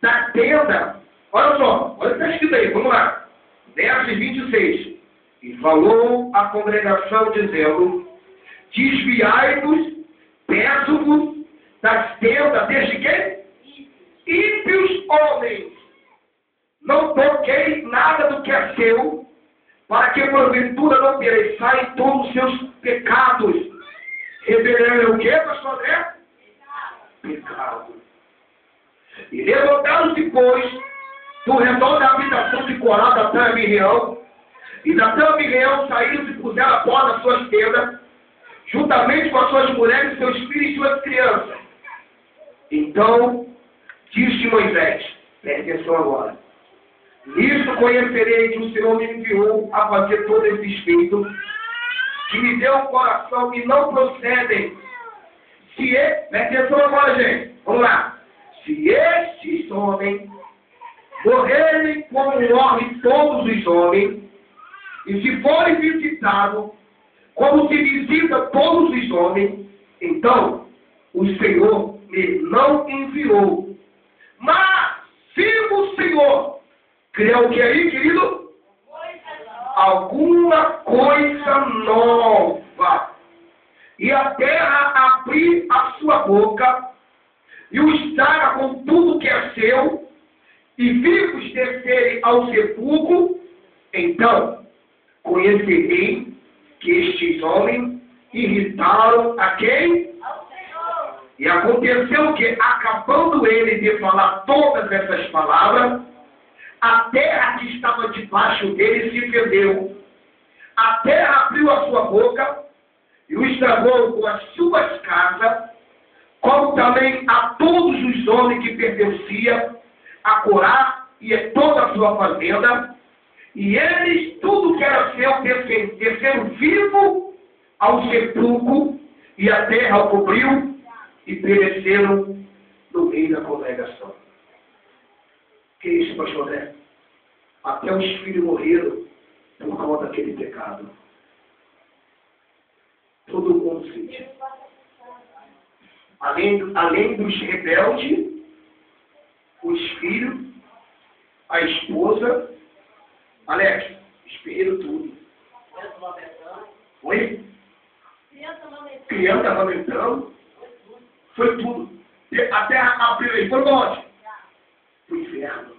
da tenda. Olha só, olha o que está escrito aí, vamos lá. Verso 26. E falou a congregação, dizendo, desviai-vos, peço-vos das tendas, desde quem? Ímpios homens. Não toquei nada do que é seu, para que porventura não pereçai todos os seus pecados. Rebelião é o quê, pastor André? Pecado. E levantaram-se, pois, do redor da habitação de Corá, Datã e Miriam, e Datã e Miriam saíram e puseram a porta das suas tendas, juntamente com as suas mulheres, seus filhos e suas crianças. Então, disse Moisés, preste atenção agora, nisto conhecerei que o Senhor me enviou a fazer todo esse feito, que me deu um coração e não procedem. Preste atenção agora, gente, vamos lá. Se estes homens morrerem como morrem todos os homens, e se forem visitados como se visita todos os homens, então o Senhor me não enviou. Mas se o Senhor criar o que aí, querido? Alguma coisa nova. E a terra abrir a sua boca, e o estraga com tudo que é seu, e vivos descerem ao sepulcro, então conhecerei que estes homens irritaram a quem? E aconteceu que, acabando ele de falar todas essas palavras, a terra que estava debaixo dele se fendeu. A terra abriu a sua boca e o estragou com as suas casas, como também a todos os homens que pertenciam a Corá e a toda a sua fazenda. E eles, tudo que era seu, desceram vivo ao sepulcro, e a terra o cobriu, e pereceram no meio da congregação. Que isso, pastor André? Até os filhos morreram por conta daquele pecado. Todo mundo sentiu. Além dos rebeldes, os filhos, a esposa, Alex, espelho tudo. Oi? Criança amamentando. Foi tudo. A terra abriu e foi onde? Pro inferno.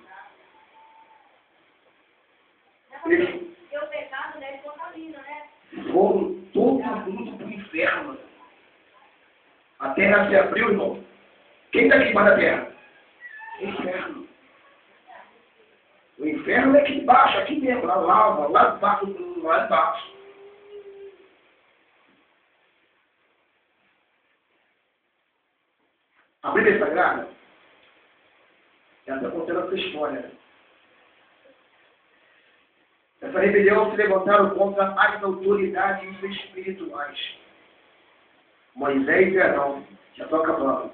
Porque o pecado, né, ele contamina, né? Foram todo mundo pro inferno. A terra se abriu, irmão. Quem está aqui para a terra? O inferno. O inferno é aqui embaixo, aqui mesmo, lá de baixo. A Bíblia Sagrada Ela está contando essa história, né? Essa rebelião se levantaram contra as autoridades espirituais. Moisés e Arão, já estou acabando,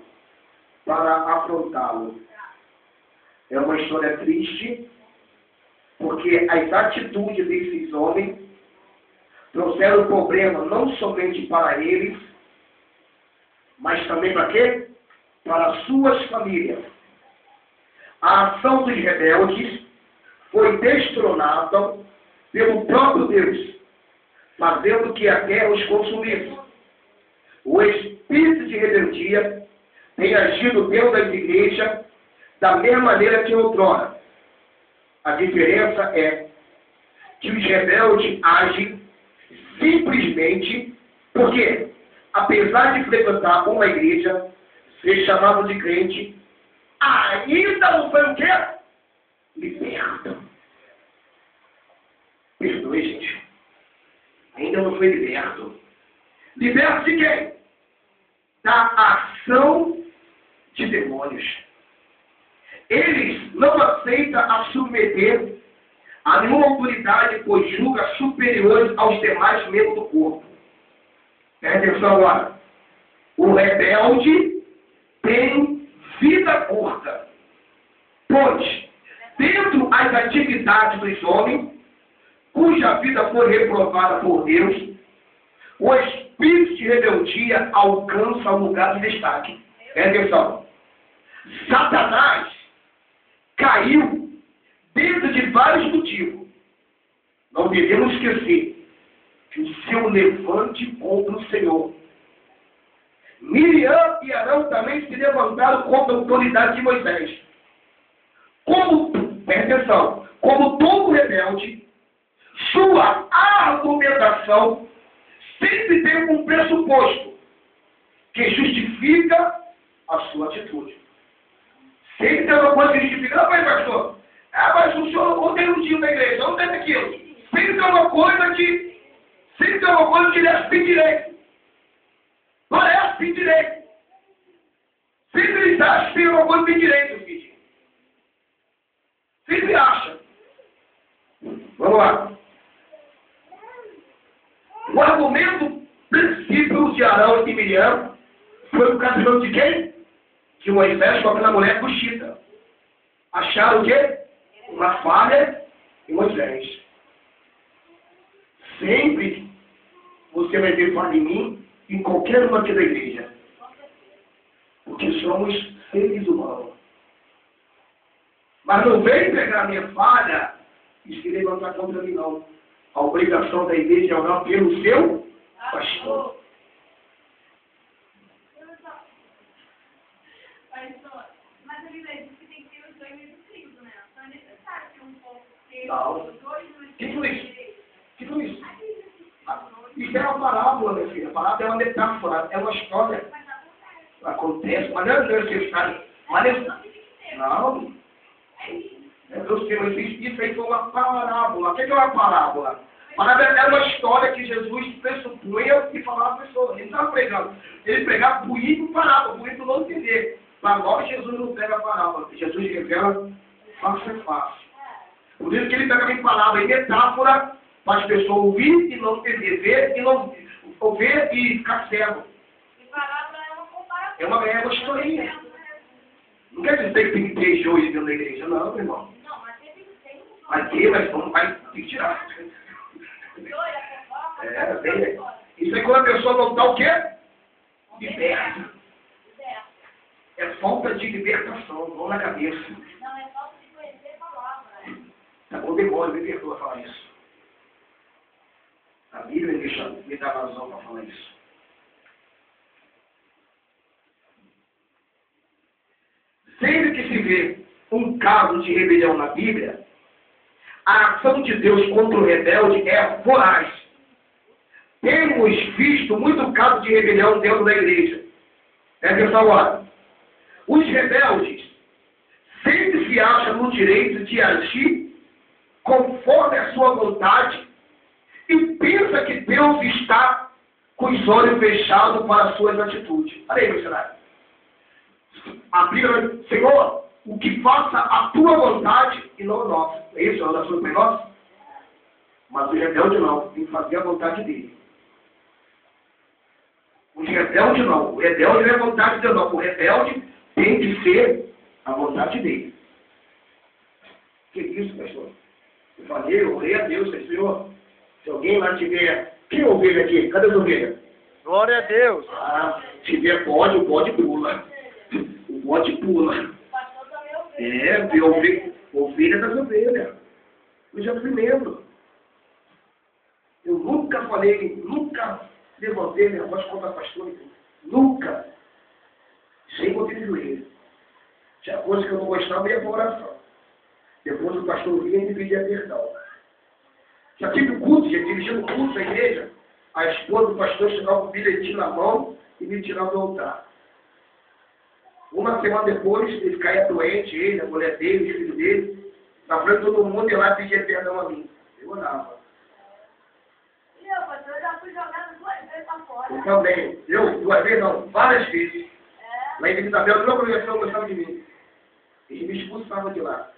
para afrontá-lo. É uma história triste, porque as atitudes desses homens trouxeram problema não somente para eles, mas também para quê? Para suas famílias. A ação dos rebeldes foi destronada pelo próprio Deus, fazendo que a terra os consumisse. O espírito de rebeldia tem agido dentro das igrejas da mesma maneira que outrora. A diferença é que os rebeldes agem simplesmente porque, apesar de frequentar uma igreja, ser chamado de crente, ainda não foi o quê? Liberto. Perdoe, gente. Ainda não foi liberto. Liberto de quem? Da ação de demônios. Eles não aceitam a submeter a nenhuma autoridade, pois julga superiores aos demais membros do corpo. Presta atenção agora. O rebelde tem vida curta, pois, dentro das atividades dos homens, cuja vida foi reprovada por Deus, o espírito de rebeldia alcança um lugar de destaque. Presta atenção. Satanás caiu dentro de vários motivos. Não devemos esquecer que o seu levante contra o Senhor. Miriam e Arão também se levantaram contra a autoridade de Moisés. Presta atenção, como todo rebelde, sua argumentação sempre tem um pressuposto que justifica a sua atitude. Sempre tem uma coisa que justifica. Não, pastor, mas o senhor não tem um dia na igreja, não tem aquilo. Sempre tem uma coisa que ele acha bem direito. Não é bem direito. Sempre eles acham que tem uma coisa bem direito, filho. Sempre acha. Vamos lá. O argumento princípio de Arão e Miriam foi o casamento de quem? De Moisés com aquela mulher cuxita. Acharam o quê? Uma falha em Moisés. Sempre você vai ver falha em mim em qualquer uma aqui da igreja. Porque somos seres humanos. Mas não vem pegar a minha falha e se levantar contra mim, não. A obrigação da igreja é orar pelo seu pastor. Mas a Bíblia diz que tem que ter os dois espíritos, né? Então é necessário ter um pouco ter Não. os dois no O que foi isso? O que foi isso? espírito. Isso é uma parábola, minha filha. A parábola é uma metáfora, é uma história. Mas Acontece, mas não é necessário. Mas não. Eu sei, mas isso aí foi uma parábola. O que é uma parábola? Parábola é uma história que Jesus pressupunha e falava para a pessoa. Ele não estava pregando. Ele pregava por ir para parábola, por ir para não entender. Para nós, Jesus não prega parábola. Jesus revela face a face. Por isso que ele pega em palavra e metáfora para as pessoas ouvir e não entender, ver e não ouvir e ficar cego. E parábola é uma comparação. É uma historinha. Não quer dizer que tem que ter joio dentro da igreja, não, meu irmão. Não, mas tem que ter um. Vai ter, mas não vai ter que tirar. Isso aí quando a pessoa não está o quê? Liberta. É falta de libertação, não na cabeça. Não, é falta de conhecer a palavra. Tá bom, demônio, me perdoa falar isso. A Bíblia me dá razão para falar isso. Sempre que se vê um caso de rebelião na Bíblia, a ação de Deus contra o rebelde é voraz. Temos visto muito caso de rebelião dentro da igreja. Presta atenção agora. Os rebeldes sempre se acham no direito de agir conforme a sua vontade e pensa que Deus está com os olhos fechados para as suas atitudes. Olha aí, missionário. A Bíblia, Senhor, o que faça a tua vontade e não a nossa. É isso? A oração foi nossa? Mas o rebelde não, tem que fazer a vontade dele. O rebelde não. O rebelde não é a vontade de Deus, não. O rebelde tem que ser a vontade dele. Que isso, pastor? Eu falei, eu orei a Deus, Senhor. Se alguém lá tiver... Quem é ovelha aqui? Cadê as ovelhas? Glória a Deus. Ah, se tiver bode, o bode pula. O bode pula. O pastor também é ovelha. Ovelha das ovelhas. Eu já fui membro. Eu nunca falei, nunca levantei minha voz contra pastor. Nunca. Sem motivo de joelho. Tinha coisa que eu não gostava, ia para oração. Depois o pastor vinha e me pedia perdão. Já tive culto, já dirigindo o culto da igreja. A esposa do pastor chegava com o bilhetinho na mão e me tirava do altar. Uma semana depois, ele caía doente, ele, a mulher dele, o filho dele. Na frente de todo mundo, e lá pedia perdão a mim. Eu orava. E eu, pastor, eu já fui jogado 2 vezes pra fora. Eu também. Eu, 2 vezes não, várias vezes. Lá em Isabel, não conheceu, não gostava de mim. Ele me expulsava de lá.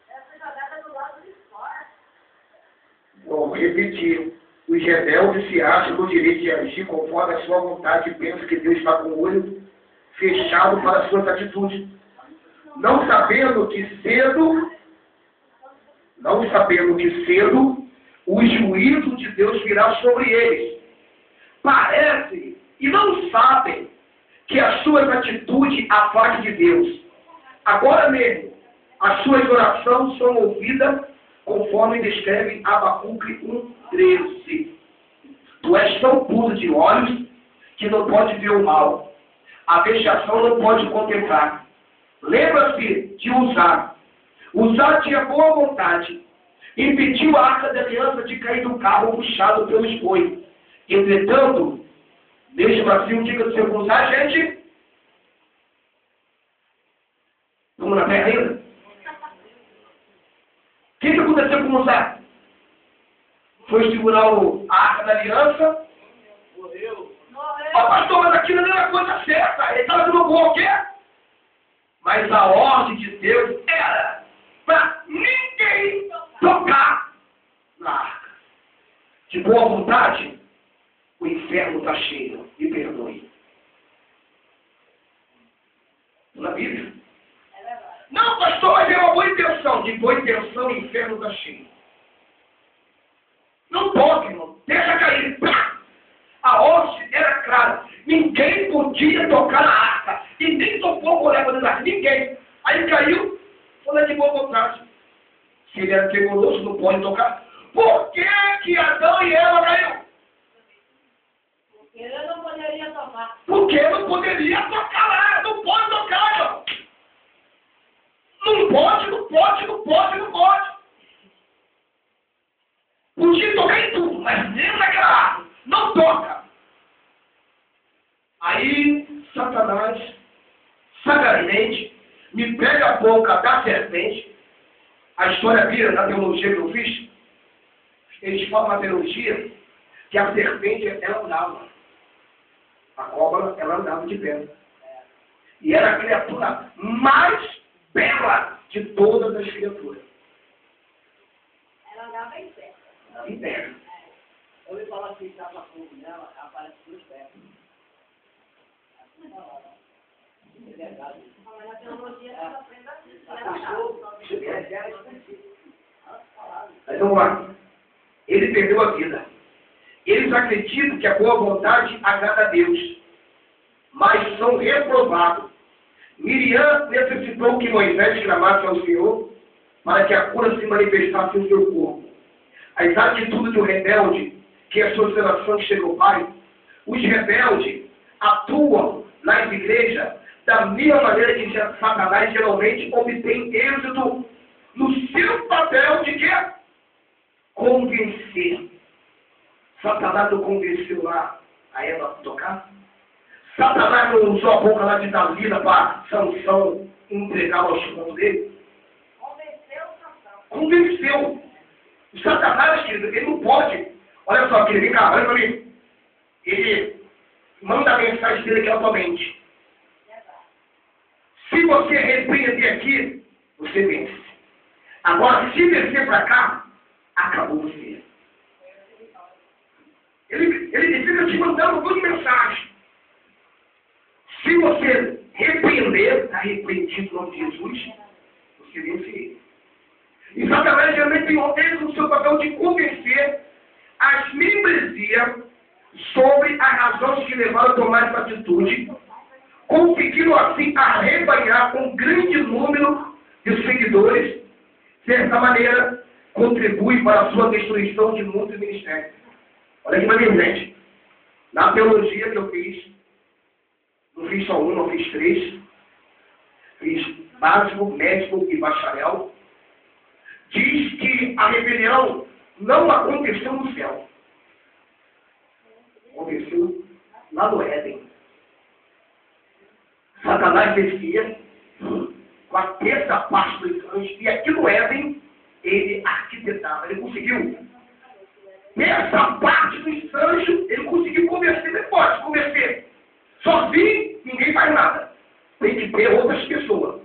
Eu fui jogada do lado de fora. Bom, repetir. Os rebeldes se acham no direito de agir conforme a sua vontade e pensam que Deus está com o olho fechado para as suas atitudes. Não sabendo que cedo, o juízo de Deus virá sobre eles. Parece e não sabem que as suas atitudes afastam de Deus. Agora mesmo, as suas orações são ouvidas conforme descreve Abacuque 1:13. Tu és tão puro de olhos que não pode ver o mal. A vexação não pode contemplar. Lembra-se de Uzá. Uzá tinha boa vontade. Impediu a arca da aliança de cair do carro puxado pelos bois. Entretanto, mesmo assim, o que aconteceu com Uzá, gente? Vamos na terra ainda? O que aconteceu com Uzá? Foi segurar a arca da aliança. Morreu. Ó, pastor, mas aquilo não era a coisa certa. Ele estava dando bom o quê? Mas a ordem de Deus era para ninguém tocar na arca. De boa vontade, o inferno está cheio. Me perdoe. Na Bíblia. Não, pastor, mas é uma boa intenção. De boa intenção, o inferno está cheio. Não toque, irmão. Deixa cair. A ordem era clara. Ninguém podia tocar na arca. E nem tocou a mulher dentro da arca. Ninguém. Aí caiu, falou de boa vontade. Se ele era tremoroso, não pode tocar. Por que Adão e Eva caiu? Porque ele não poderia tocar. Porque não poderia tocar lá. Não pode tocar, irmão. Não pode. Podia tocar em tudo, mas nem naquela árvore. Não toca. Aí, Satanás, sabiamente, me pega a boca da serpente. A história vira na teologia que eu fiz. Eles falam na teologia que a serpente, ela andava. A cobra, ela andava de pé. E era a criatura mais bela de todas as criaturas. Ela andava em pé. Em pé. Eu ouvi falar que estava fogo nela, aparece 2 pés. É verdade. Mas na teologia ela aprende assim. Mas vamos lá. Ele perdeu a vida. Eles acreditam que a boa vontade agrada a Deus, mas são reprovados. Miriam necessitou que Moisés clamasse ao Senhor para que a cura se manifestasse em seu corpo. As atitudes do rebelde, que é a associação que chega ao Pai, os rebeldes atuam nas igrejas da mesma maneira que Satanás geralmente obtém êxito no seu papel de quê? Convencer. Satanás não convenceu lá a Eva a tocar? Satanás não usou a boca lá de Dalila para Sansão entregar aos irmãos dele? Convenceu o Sansão. Convenceu. O Satanás, querido, ele não pode. Olha só, querido, vem cá, olha para mim. Ele manda a mensagem dele aqui atualmente. Se você repreender aqui, você vence. Agora, se vencer para cá, acabou você. Ele fica te mandando duas mensagens. Se você repreender, está repreendido no nome de Jesus, você vence ele. E Satanás geralmente tem o seu papel de convencer as membresias sobre as razões que levaram a tomar essa atitude, conseguindo assim arrebanhar um grande número de seguidores, dessa maneira contribui para a sua destruição de muitos ministérios. Olha aqui para minha gente, na teologia que eu fiz, não fiz só um, não fiz três, fiz básico, médico e bacharel, diz que a rebelião não aconteceu no céu. Aconteceu lá no Éden. Satanás descia com a terça parte dos anjos, e aqui no Éden ele arquitetava, ele conseguiu. Essa parte dos anjos, ele conseguiu convencer depois, convencer. Sozinho, ninguém faz nada. Tem que ter outras pessoas.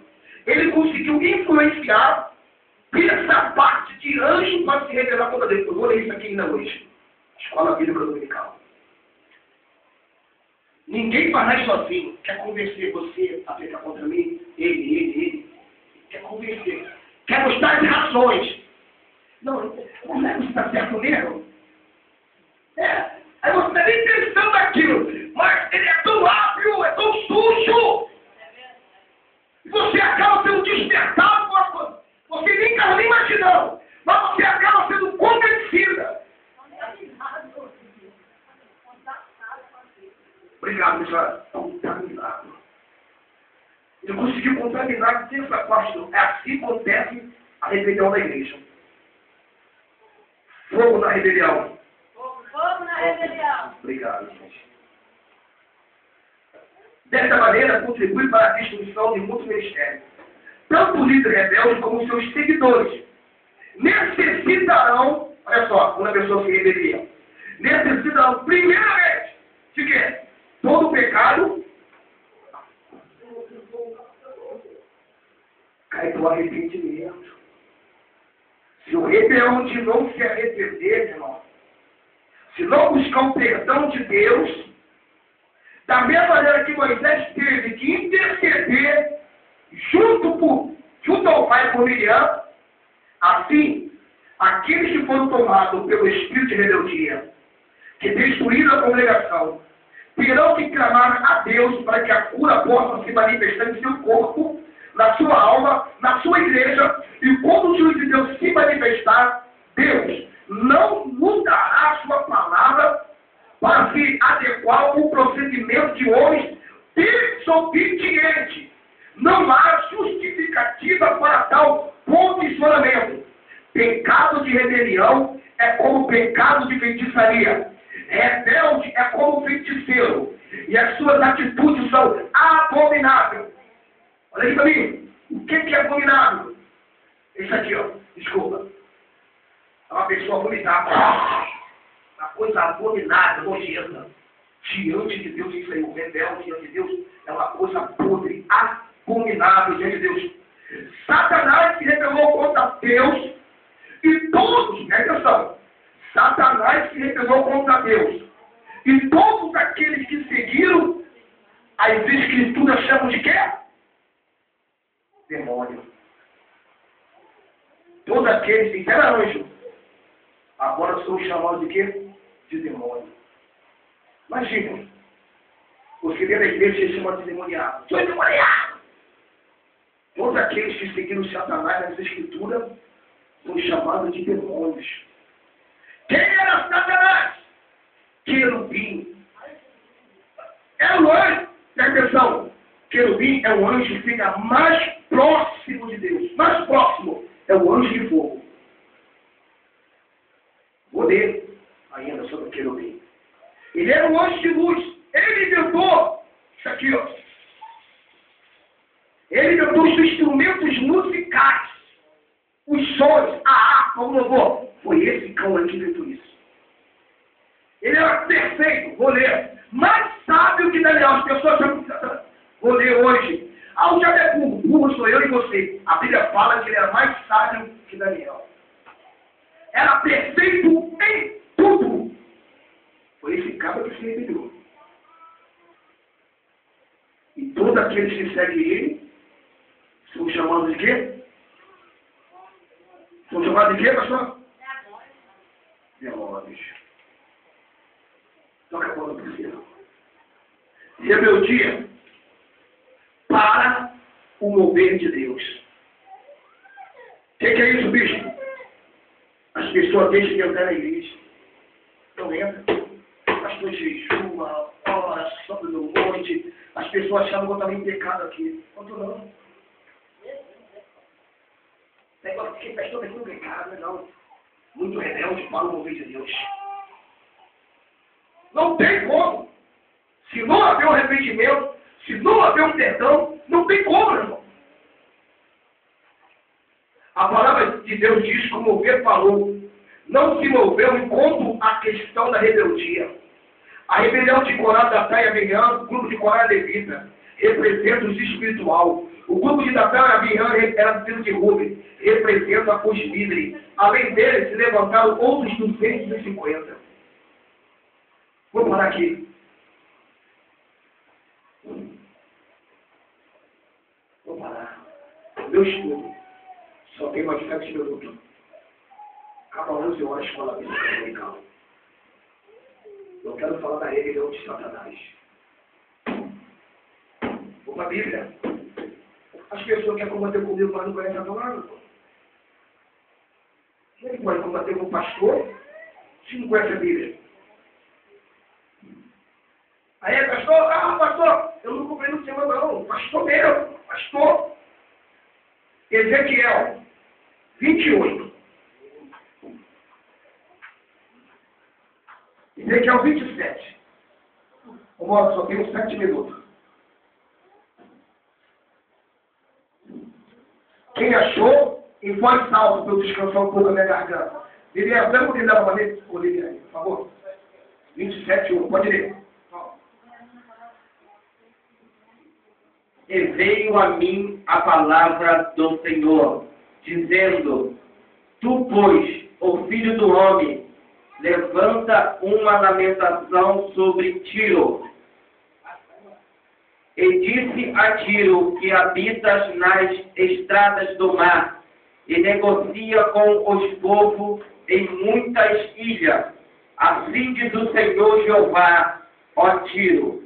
Ele conseguiu influenciar essa parte de anjo para se revelar contra Deus. Eu vou ler isso aqui ainda hoje. Escola Bíblica Dominical. Ninguém faz sozinho. Quer convencer você a pecar contra mim? Ele. Quer convencer. Quer mostrar as razões. Não, como é que você está certo mesmo? Aí você está nem pensando naquilo. Mas ele é tão hábil, é tão sujo. E você acaba sendo despertado. Você nem estava nem imaginando. Mas você acaba sendo convencida. Obrigado, senhora. Contaminado. Ele conseguiu contaminar a terça parte. É assim que acontece a rebelião da igreja. Fogo na rebelião. Fogo na rebelião. Obrigado, gente. Dessa maneira, contribui para a destruição de muitos ministérios. Tanto os líderes rebeldes como seus seguidores necessitarão, olha só, quando a pessoa se rebelia, necessitarão, primeiramente, de quê? Todo pecado cai para o arrependimento. Se o rebelde não se arrepender, irmão, se não buscar o perdão de Deus, da mesma maneira que Moisés teve que interceder junto ao Pai por Miriam, assim, aqueles que foram tomados pelo espírito de rebeldia, que destruíram a congregação, terão que clamar a Deus para que a cura possa se manifestar em seu corpo, na sua alma, na sua igreja, e quando o juízo de Deus se manifestar, Deus não mudará a sua palavra para se adequar ao procedimento de homens desobedientes. Não há justificativa para tal posicionamento. Pecado de rebelião é como pecado de feitiçaria. Rebelde é como feiticeiro. E as suas atitudes são abomináveis. Olha aí para mim. O que é abominável? Isso aqui, ó. Desculpa. É uma pessoa vomitar. Uma coisa abominável, nojenta. Diante de Deus, isso aí. O rebelde diante de Deus é uma coisa podre, abominável diante de Deus. Satanás se rebelou contra Deus. E todos, atenção, Satanás se rebelou contra Deus. E todos aqueles que seguiram, as escrituras chamam de quê? Demônio. Todos aqueles que eram anjos, agora são chamados de quê? De demônio. Imagina, você vê na igreja e chama de demoniado. Sou endemoniado. Todos aqueles que seguiram Satanás nas escrituras são chamados de demônios. Quem era Satanás? Querubim. É o anjo. Presta atenção. Querubim é o anjo que fica mais próximo de Deus. Mais próximo. É o anjo de fogo. Vou ler ainda sobre o querubim. Ele era um anjo de luz. Ele inventou isso aqui, ó. Ele inventou os instrumentos musicais. Os sons, a harpa, o louvor. Foi esse cão aí que inventou isso. Ele era perfeito. Vou ler. Mais sábio que Daniel. As pessoas chamam. Vou ler hoje. Ah, o diabo é burro. Burro sou eu e você. A Bíblia fala que ele era mais sábio que Daniel. Era perfeito em tudo. Foi esse cabra que se rebelou. E todos aqueles que seguem ele são chamados de quê? São chamados de quê, pastor? Demônios. Toca a bola para cima. Rebeldia para o mover de Deus. O que é isso, bicho? As pessoas deixam de entrar na igreja. Não entra. Pastor jejua, ora, sobe no monte. As pessoas achavam que eu estava em pecado aqui. Não estou não. Negócio que pastor aqui no pecado, não. Muito rebelde para o mover de Deus. Não tem como. Se não haver um arrependimento, se não haver um perdão, não tem como, irmão. A palavra de Deus diz que o mover falou. Não se moveu enquanto a questão da rebeldia. A rebelião de Corá, Datã e Abirã, o grupo de Corá e Levita, representa os espiritual. O grupo de Datã e Abirã era do filho de Rubem, representa os líderes. Além deles, se levantaram outros 250. Vou parar aqui. Vou parar. Meu estudo só tem mais 7 minutos. Acaba 11 horas com a Bíblia dominical. Eu quero falar da rebelião de Satanás. Vou para a Bíblia. As pessoas querem combater comigo, mas não conhecem a palavra. Como é que pode combater com o pastor se não conhece a Bíblia? Aí, pastor, eu não comprei no tema não. Pastor meu, pastor. Ezequiel 28. Ezequiel 27. Vamos, só temos 7 minutos. Quem achou, em voz alta para eu descansar um pouco a minha garganta. Lilian, dá uma olhada para mim, Lilian, por favor. 27:1, pode ler. E veio a mim a palavra do Senhor, dizendo: Tu, pois, ó filho do homem, levanta uma lamentação sobre Tiro. E disse a Tiro que habitas nas estradas do mar, e negocia com os povos em muitas ilhas. Assim diz o Senhor Jeová, ó Tiro.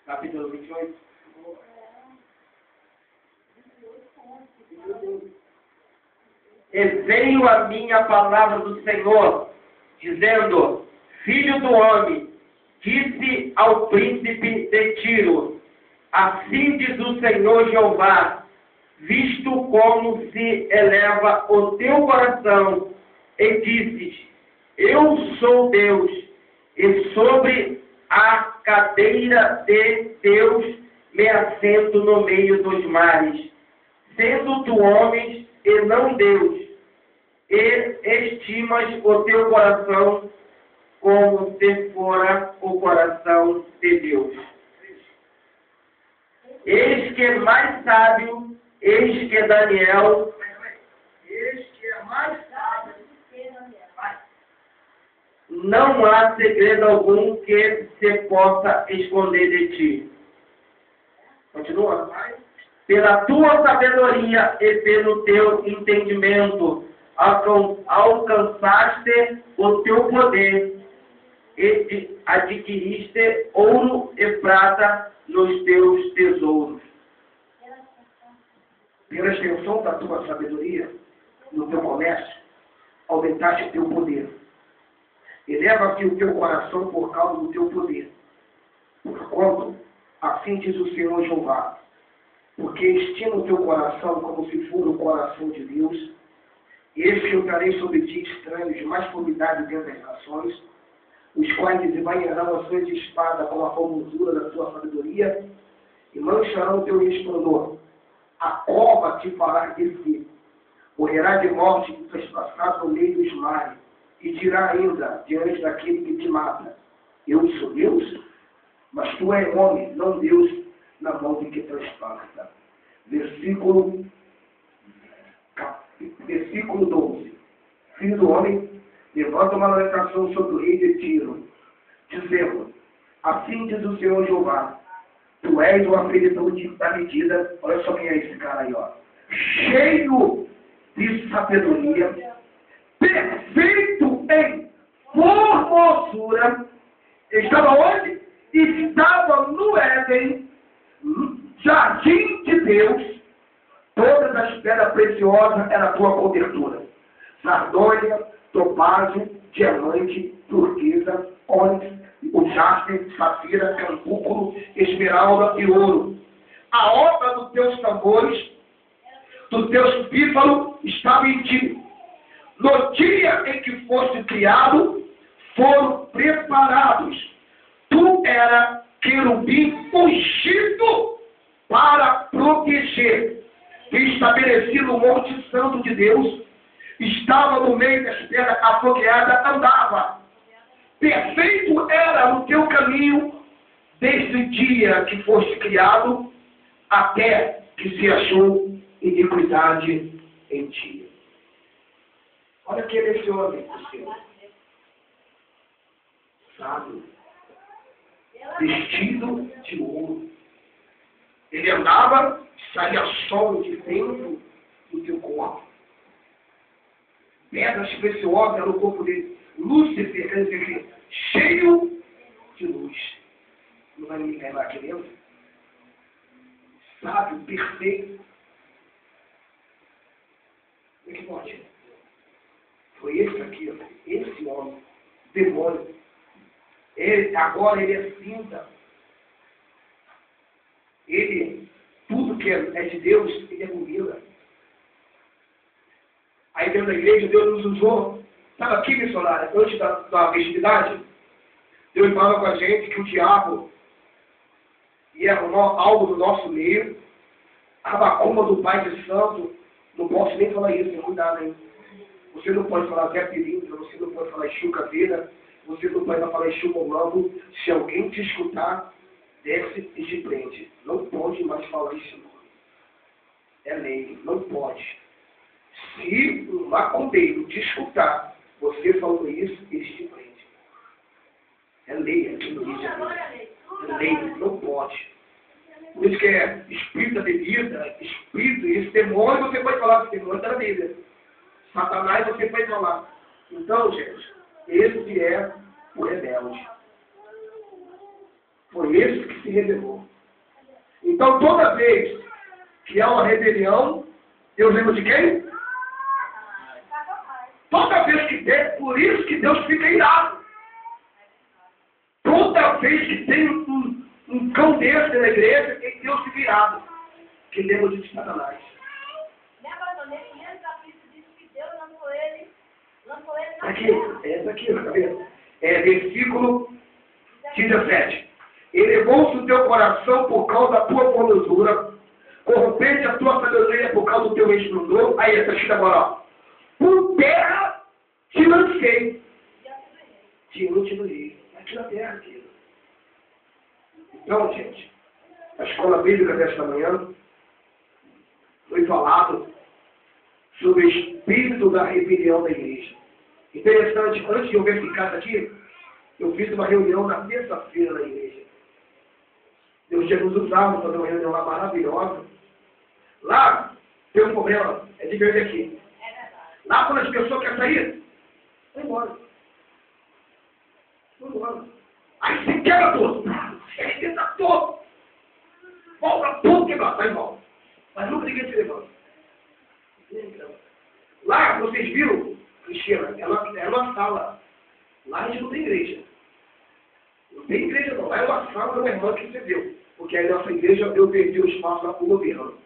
Capítulo 28. E veio a minha palavra do Senhor, dizendo: Filho do homem, disse ao príncipe de Tiro: Assim diz o Senhor Jeová, visto como se eleva o teu coração, e dizes: Eu sou Deus, e sobre a cadeira de Deus me assento no meio dos mares, sendo tu homem e não Deus, e estimas o teu coração como se fora o coração de Deus. Eis que é mais sábio, eis que Daniel, Eis que é mais sábio. não há segredo algum que se possa esconder de ti. Continua. Pela tua sabedoria e pelo teu entendimento, alcançaste o teu poder e adquiriste ouro e prata nos teus tesouros. Pela extensão da tua sabedoria, no teu comércio, aumentaste o teu poder. Eleva-te o teu coração por causa do teu poder. Porquanto, assim diz o Senhor Jeová, porque estima o teu coração como se for o coração de Deus, eis que eu trarei sobre ti estranhos de mais formidade dentro das nações, os quais desembainharão as suas espadas com a formosura da tua sabedoria, e mancharão o teu resplendor. A cova te fará descer, morrerá de morte e traspassado no meio dos mares, e dirá ainda diante daquele que te mata: Eu sou Deus? Mas tu és homem, não Deus, na mão de que transpassam. Versículo 12. Filho do homem, levanta uma lamentação sobre o rei de Tiro, dizendo, assim diz o Senhor Jeová, tu és o aferidor da medida, olha só quem é esse cara aí, ó, cheio de sabedoria, perfeito em formosura, estava onde? Estava no Éden, jardim de Deus, todas as pedras preciosas eram a tua cobertura, sardônia, topázio, diamante, turquesa, ônix, o jaspe, safira, cancúculo, esmeralda e ouro. A obra dos teus tambores, dos teus pífalos, estava em ti. No dia em que foste criado, foram preparados. Tu era querubim ungido para proteger. Estabelecido no Monte Santo de Deus, estava no meio das pedras afogueadas, andava. Perfeito era o teu caminho, desde o dia que foste criado, até que se achou iniquidade em ti. Olha quem é esse homem, Senhor. Sábio. Vestido de ouro. Ele andava, saía sol de dentro do teu corpo. Pedras preciosas no corpo dele. Lúcifer, quer dizer que cheio de luz. Não vai me lembrar aqui dentro? Sábio, perfeito. Como é que pode? Foi esse aqui, ó, esse homem, demônio. Agora ele é cinza. Ele, tudo que é de Deus, ele abomina. Aí dentro da igreja, Deus nos usou. Estava aqui, missionária, antes da festividade, Deus falava com a gente que o diabo ia arrumar algo do nosso meio, a macumba do Pai de Santo, não posso nem falar isso, tem cuidado, hein? Você não pode falar Zé Pilintra, você não pode falar Exu Caveira, você não pode falar Exu Molango. Se alguém te escutar, desce e te prende. Não pode mais falar isso. É lei, não pode. Se um macumbeiro te escutar, você falou isso, ele te prende. É lei aqui no Rio de Janeiro. É lei, não pode. Por isso que é espírito da bebida, espírito, esse demônio você pode falar, esse demônio está na Bíblia. Satanás você pode falar. Então, gente, esse é o rebelde. Foi esse que se rebelou. Então, toda vez que há uma rebelião, Deus lembra de quem? Toda vez que tem, por isso que Deus fica irado. Toda vez que tem um cão desse na igreja, Deus fica irado. Que lembra de Satanás. Aqui, essa aqui, tá vendo? É versículo 17. Elevou-se o teu coração por causa da tua formosura, corrompeste a tua sabedoria por causa do teu esplendor. Aí, essa escrita agora, ó. Por terra te lancei. Diante do rei. Aqui na terra, aqui. Então, gente, a escola bíblica desta manhã foi falado sobre o espírito da rebelião da igreja. Interessante, antes de eu vir em casa aqui, eu fiz uma reunião na terça-feira na igreja. Deus tinha nos usado para fazer uma reunião lá maravilhosa. Lá tem um problema, é diferente aqui. Lá quando as pessoas querem sair, vai embora. Vai embora. Aí se quebra todo. Se arrebenta todo. Volta tudo quebrado, vai embora. Mas nunca ninguém se levanta. Lá, vocês viram, Cristina, é uma sala. Lá a gente não tem igreja. Não tem igreja não. Lá é uma sala de uma irmã que você viu. Porque aí nossa igreja eu perdi o espaço lá para o governo.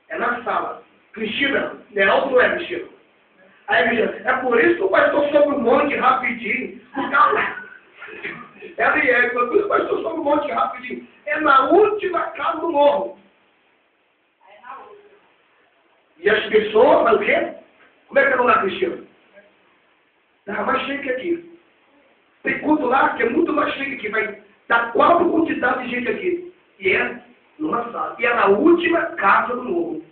É na sala. Cristina, não é alto, não é, Cristina? Aí, Cristina, é por isso que o pastor sobe um monte rapidinho. Ela é, por isso que o pastor sobe um monte rapidinho. É na última casa do morro. E as pessoas, fazem o quê? Como é que é lá, Cristina? Tá mais cheio que aqui. Tem culto lá que é muito mais cheio que aqui. Vai dar 4 quantidades de gente aqui. E é Numa sala. E é na última casa do morro.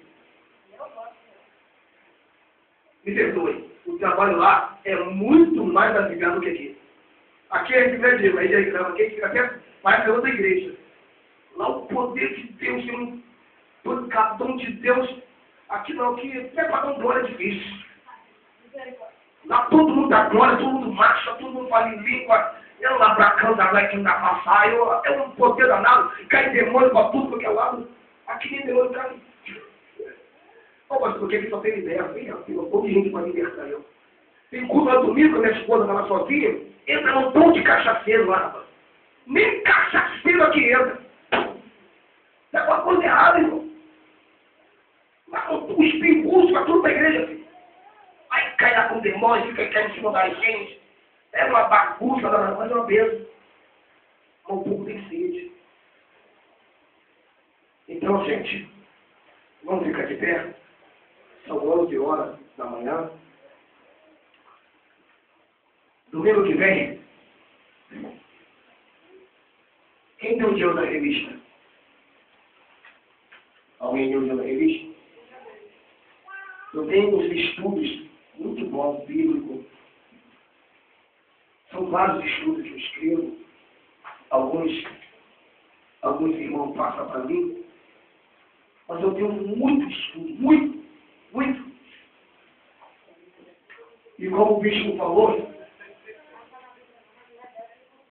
Me perdoe. O trabalho lá é muito mais abrigado do que aqui. Aqui é a igreja, aí a igreja, aqui fica até mais outra igreja. Lá o poder de Deus, todo dom de Deus. Aqui não, aqui até para dar glória é difícil. Lá todo mundo dá glória, todo mundo marcha, todo mundo fala em língua. Eu lá pra cantar, lá que não dá pra passar. É um poder danado. Cai demônio pra tudo porque é lado. Aqui nem demônio cai. Ô, mas porque ele só tem liberta, hein? Tem um pouco de gente para libertar eu. Tem culto no domingo, minha esposa estava sozinha, entra num tom de cachaceiro lá, rapaz. Nem cachaceiro aqui entra. Tá com uma coisa errada, irmão. Lá o espinho busca tudo pra igreja, filho. Aí cai lá com o demônio, fica caindo em cima da gente. É uma bagunça, mas é uma bênção. Mas o povo tem sede. Então, gente, vamos ficar de pé. São 11 horas da manhã. Domingo que vem, quem deu o dia da revista? Alguém deu o dia da revista? Eu tenho uns estudos muito bons, bíblicos. São vários estudos que eu escrevo. Alguns irmãos passam para mim. Mas eu tenho muito estudo, muito. E como o bispo falou,